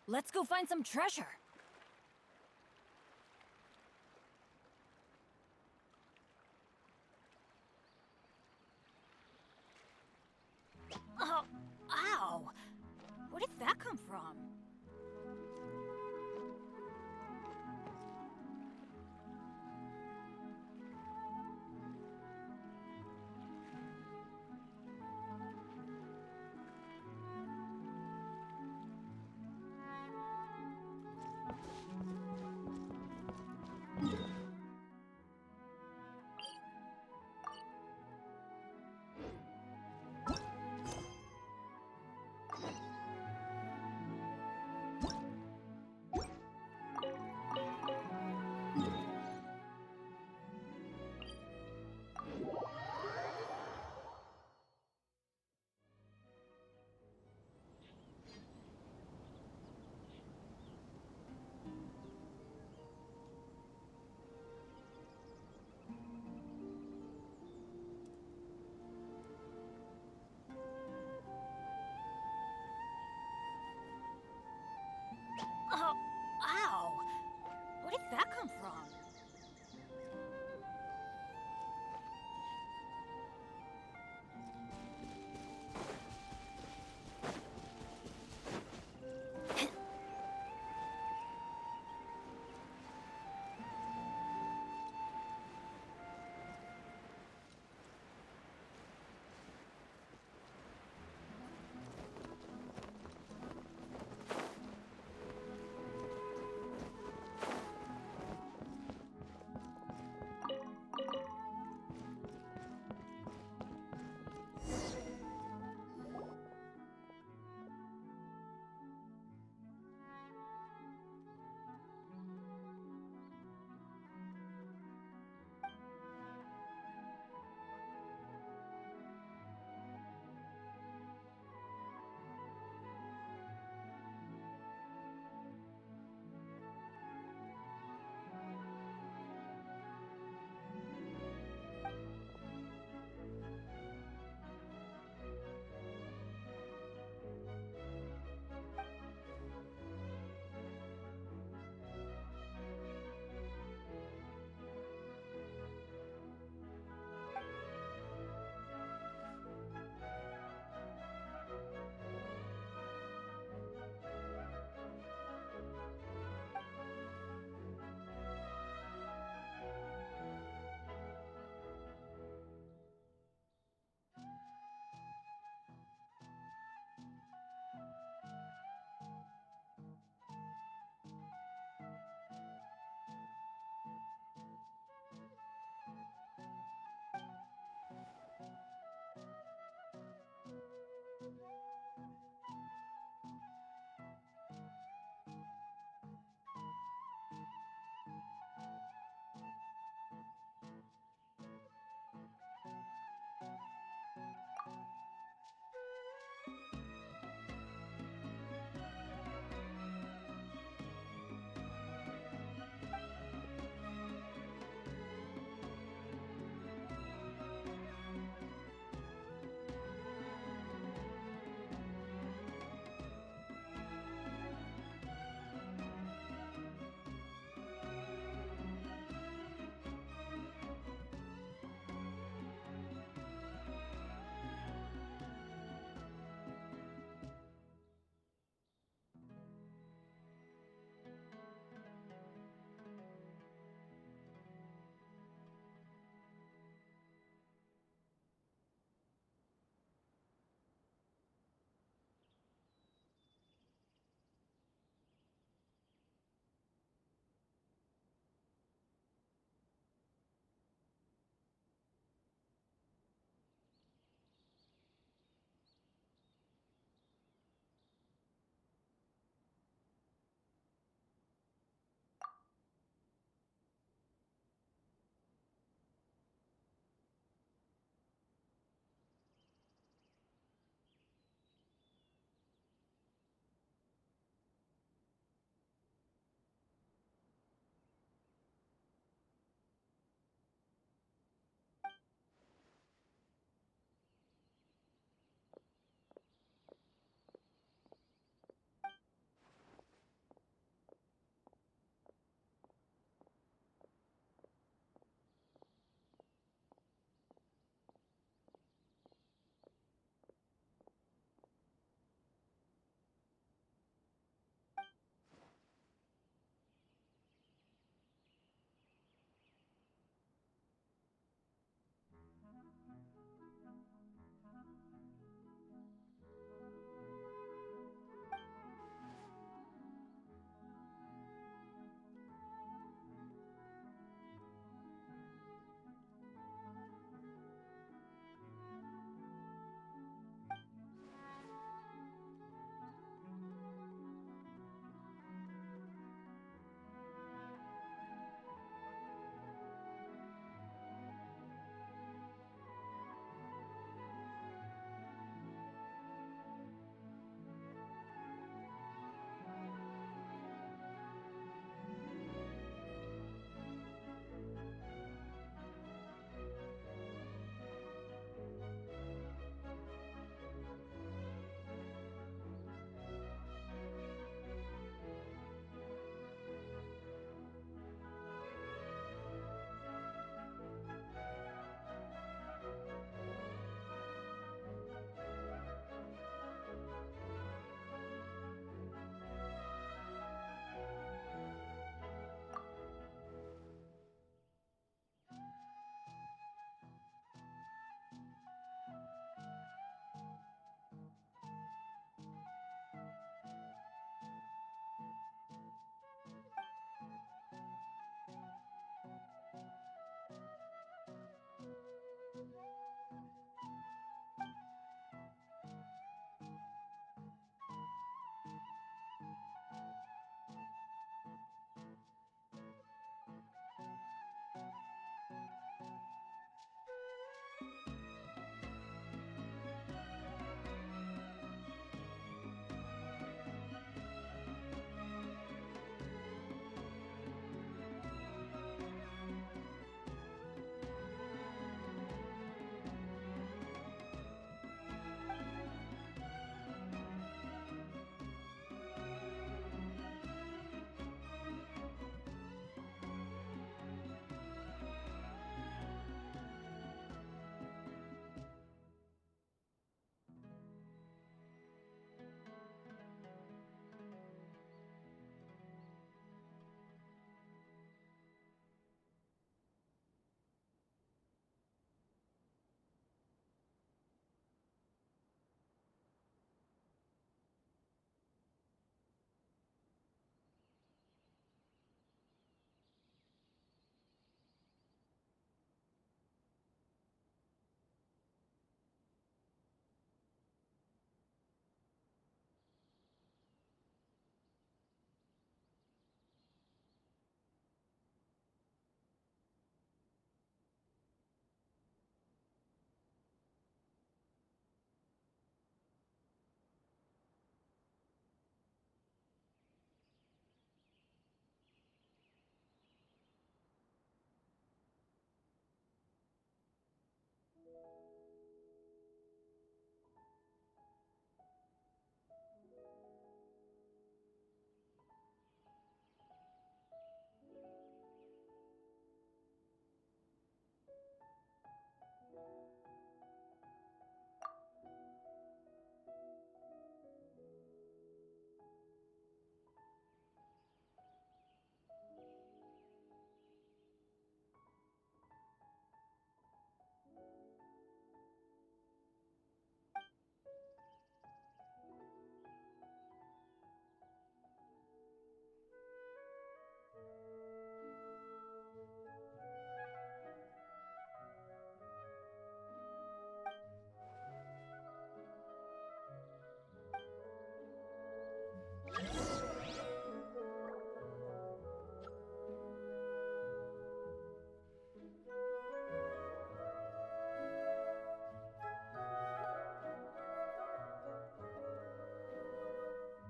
Let's go find some treasure. Oh, ow! Where did that come from?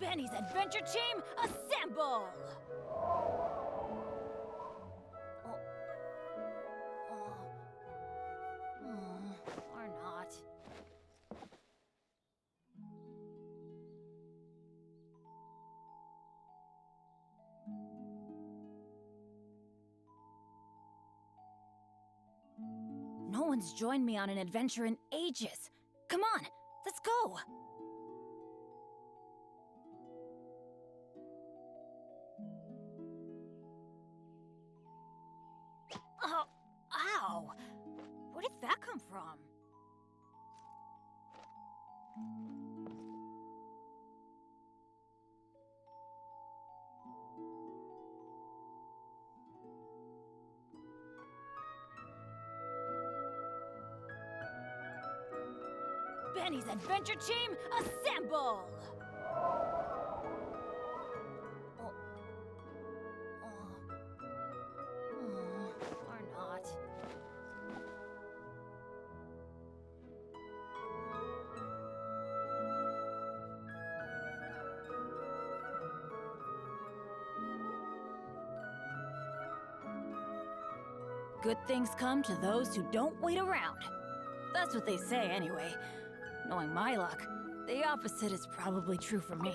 Benny's adventure team, assemble! Or not. No one's joined me on an adventure in ages. Come on, let's go! Oh, ow! Where did that come from? Benny's adventure team, assemble! Or not. Good things come to those who don't wait around. That's what they say anyway. Knowing my luck, the opposite is probably true for me.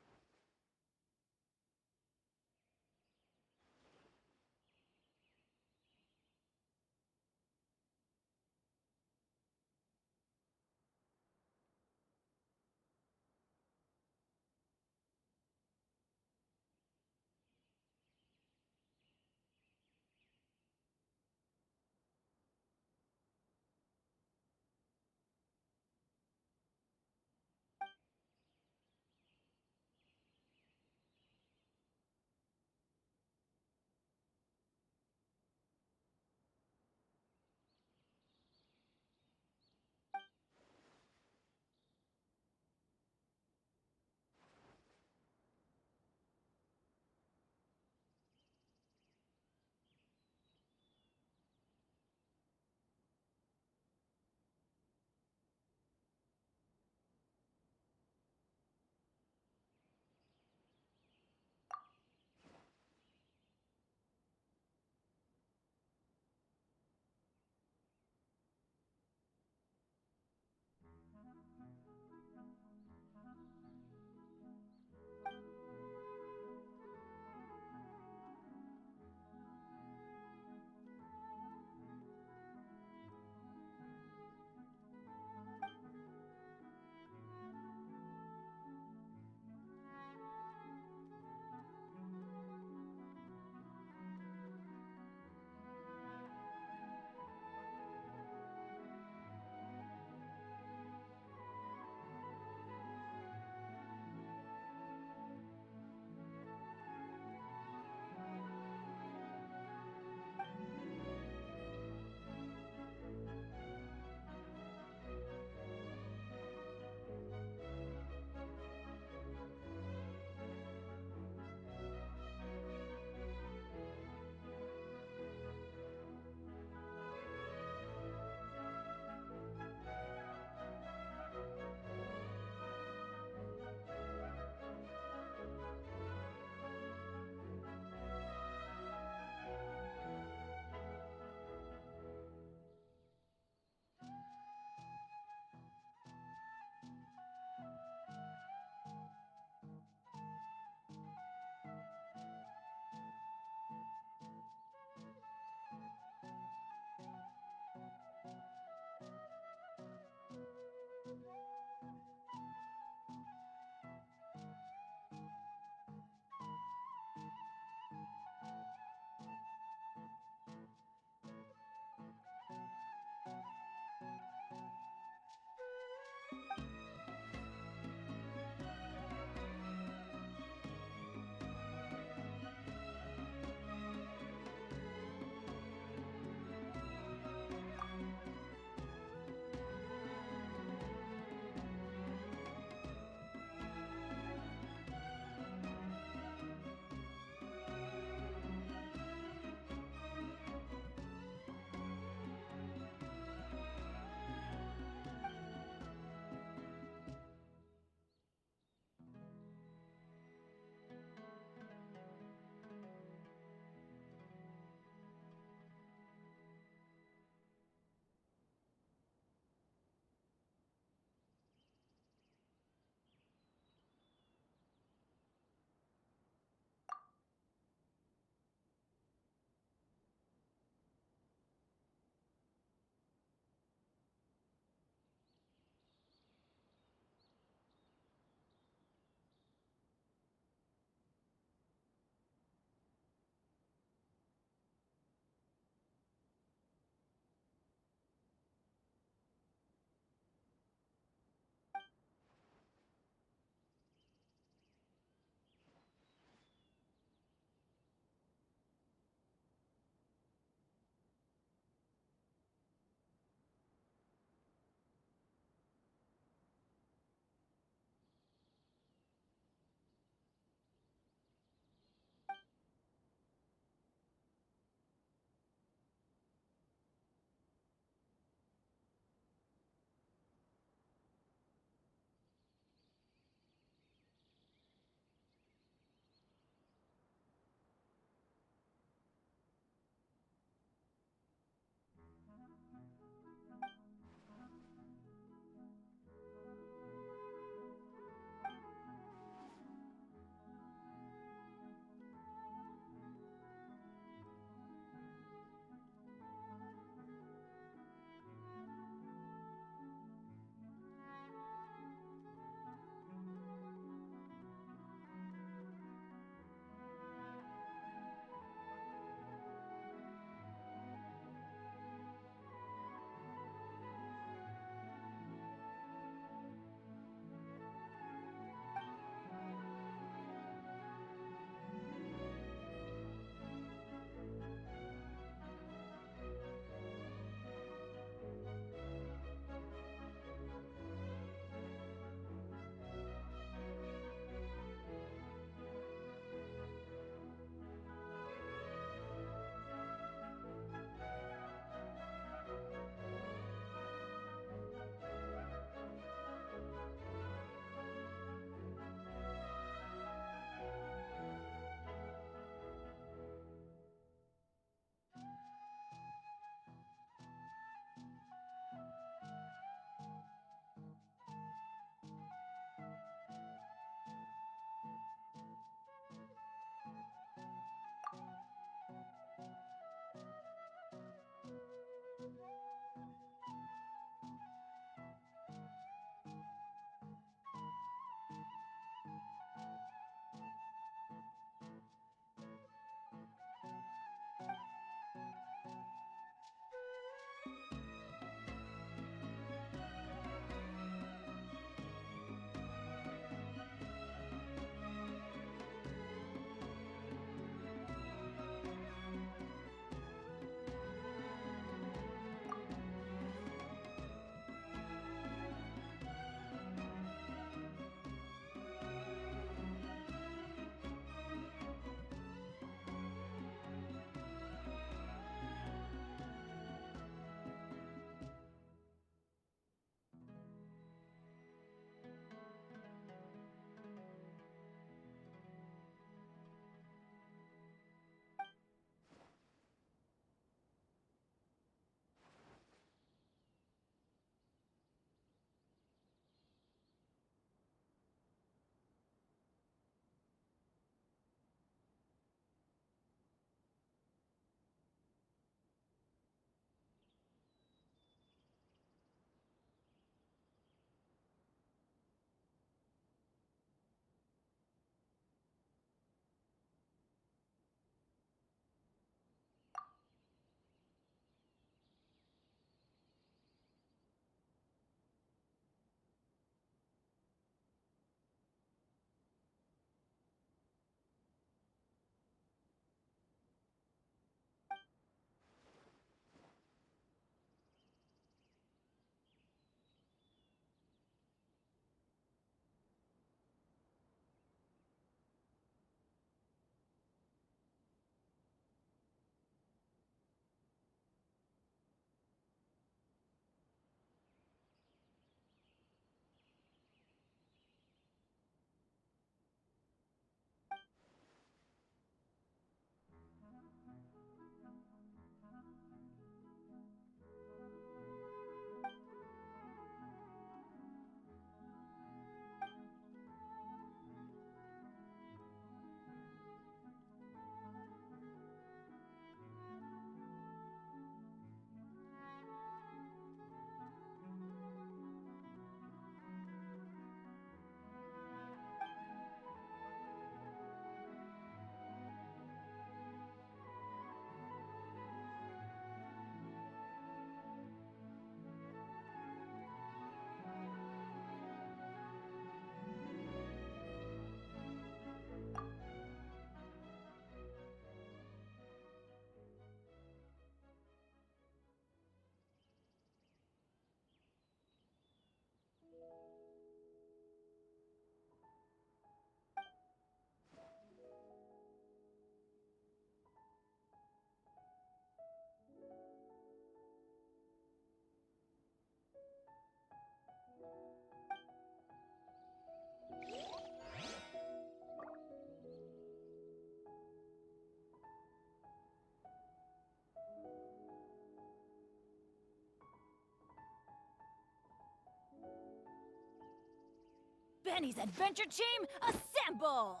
Benny's adventure team, assemble!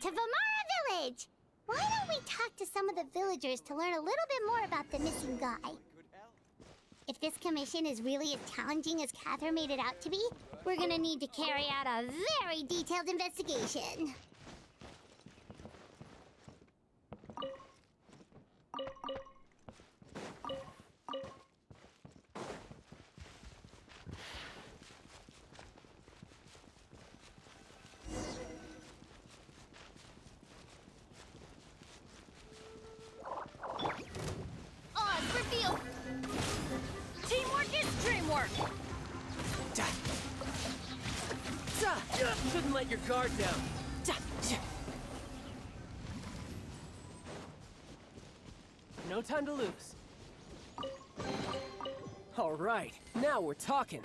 to Vamara Village! Why don't we talk to some of the villagers to learn a little bit more about the missing guy? If this commission is really as challenging as Catherine made it out to be, we're gonna need to carry out a very detailed investigation. Odds revealed! Teamwork is dreamwork! Shouldn't let your guard down. No time to lose. All right, now we're talking.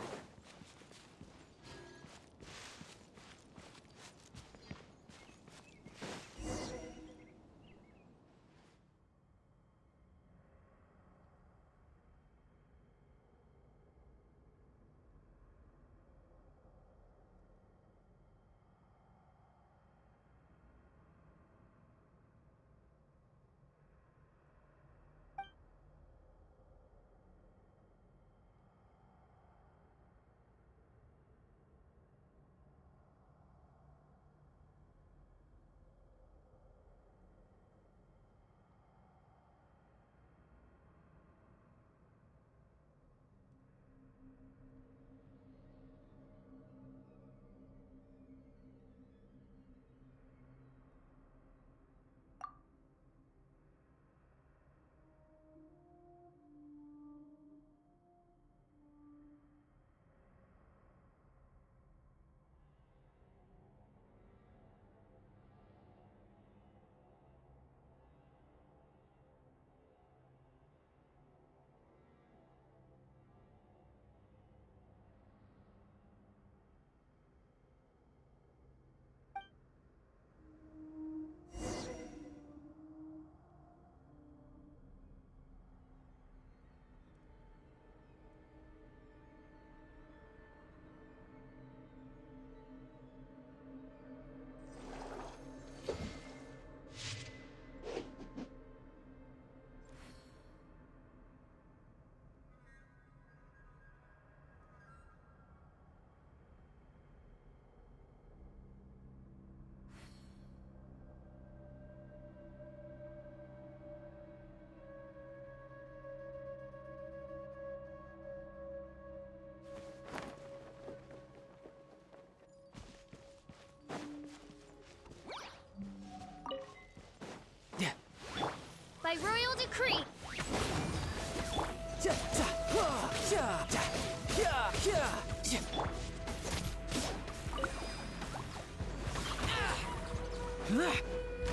By royal decree,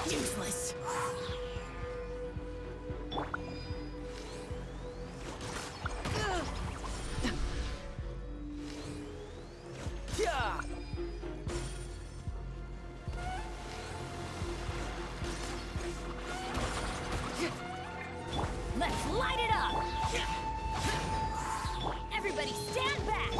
useless. Let's light it up! Everybody stand back!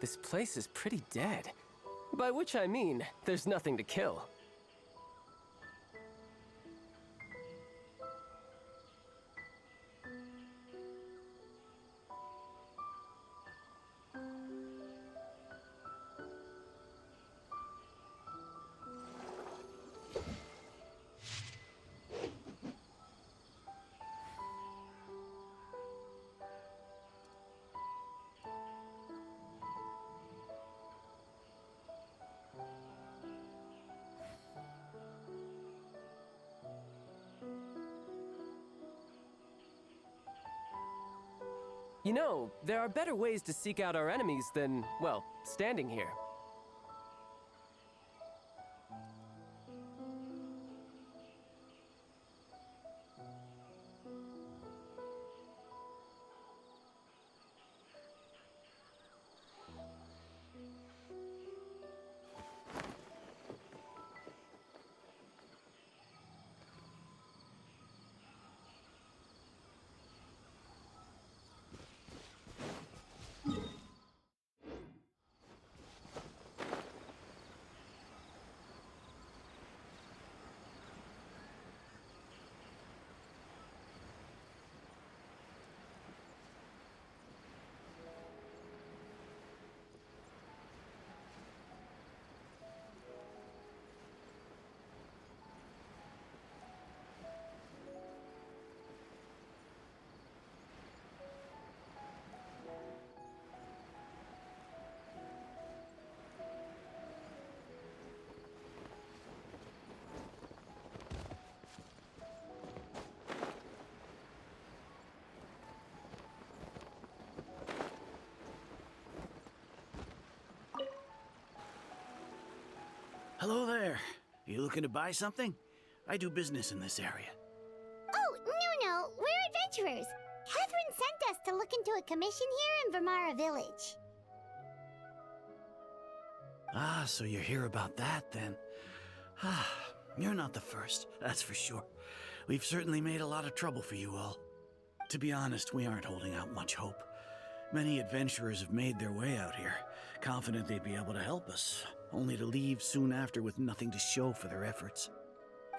This place is pretty dead. By which I mean, there's nothing to kill. You know, there are better ways to seek out our enemies than, well, standing here. Hello there. You looking to buy something? I do business in this area. Oh, no, we're adventurers. Catherine sent us to look into a commission here in Vermara Village. Ah, so you're here about that then. Ah, you're not the first, that's for sure. We've certainly made a lot of trouble for you all. To be honest, we aren't holding out much hope. Many adventurers have made their way out here, confident they'd be able to help us, only to leave soon after with nothing to show for their efforts.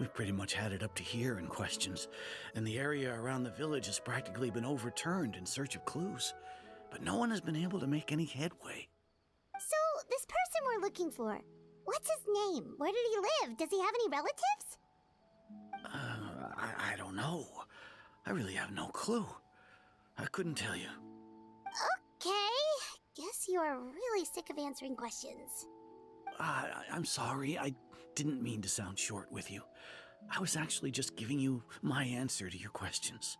We've pretty much had it up to here in questions, and the area around the village has practically been overturned in search of clues. But no one has been able to make any headway. So, this person we're looking for, what's his name? Where did he live? Does he have any relatives? I don't know. I really have no clue. I couldn't tell you. Okay, guess you are really sick of answering questions. I'm sorry, I didn't mean to sound short with you. I was actually just giving you my answer to your questions.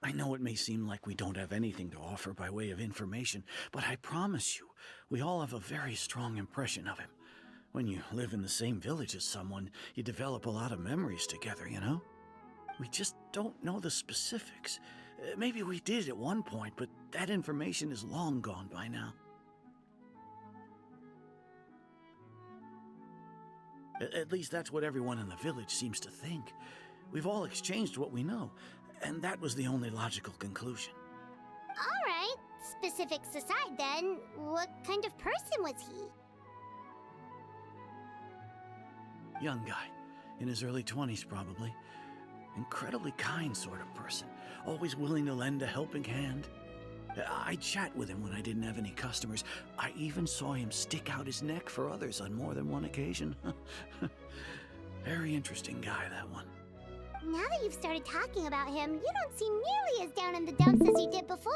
I know it may seem like we don't have anything to offer by way of information, but I promise you, we all have a very strong impression of him. When you live in the same village as someone, you develop a lot of memories together, you know? We just don't know the specifics. Maybe we did at one point, but that information is long gone by now. At least that's what everyone in the village seems to think. We've all exchanged what we know, and that was the only logical conclusion. All right, specifics aside then, what kind of person was he? Young guy, in his early 20s probably. Incredibly kind sort of person, always willing to lend a helping hand. I'd chat with him when I didn't have any customers. I even saw him stick out his neck for others on more than one occasion. Very interesting guy, that one. Now that you've started talking about him, you don't seem nearly as down in the dumps as you did before.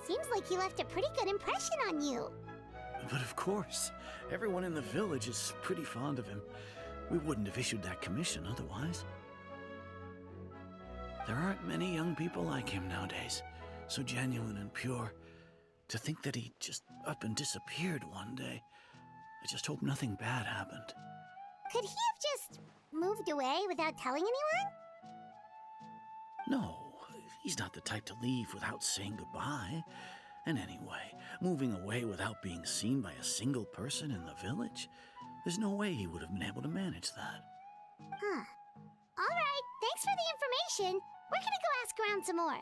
Seems like he left a pretty good impression on you. But of course, everyone in the village is pretty fond of him. We wouldn't have issued that commission otherwise. There aren't many young people like him nowadays, so genuine and pure. To think that he just up and disappeared one day. I just hope nothing bad happened. Could he have just moved away without telling anyone? No, he's not the type to leave without saying goodbye. And anyway, moving away without being seen by a single person in the village, there's no way he would have been able to manage that. Huh. All right, thanks for the information. We're gonna go ask around some more.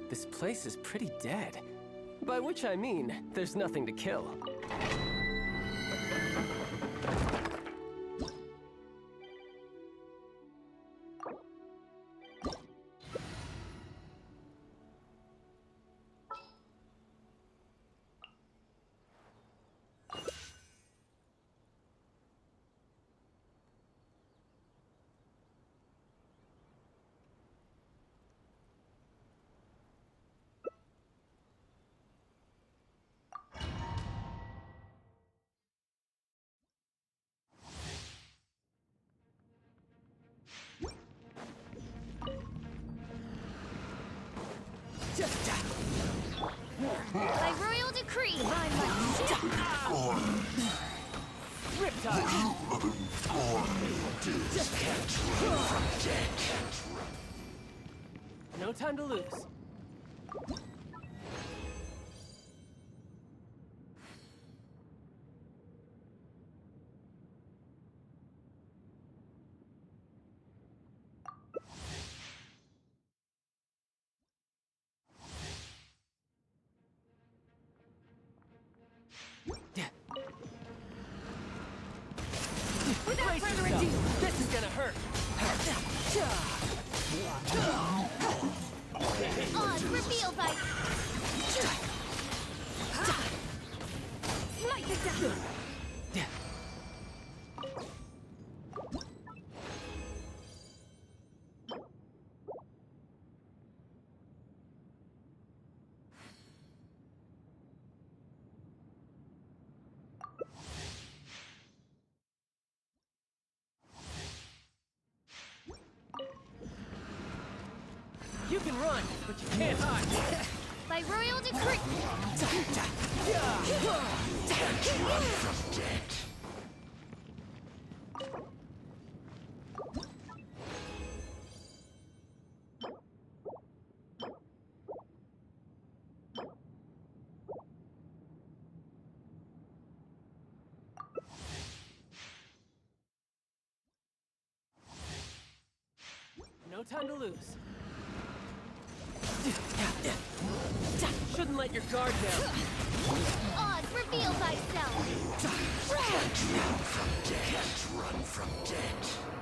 This place is pretty dead. By which I mean, there's nothing to kill. By royal decree, my ship. Riptide! No time to lose. Without further ado, this is gonna hurt. Odd reveal by smite it down. You can run, but you can't hide. By royal decree. No time to lose. Shouldn't let your guard down. Oz, reveal thyself. Run from death. Can't run from death.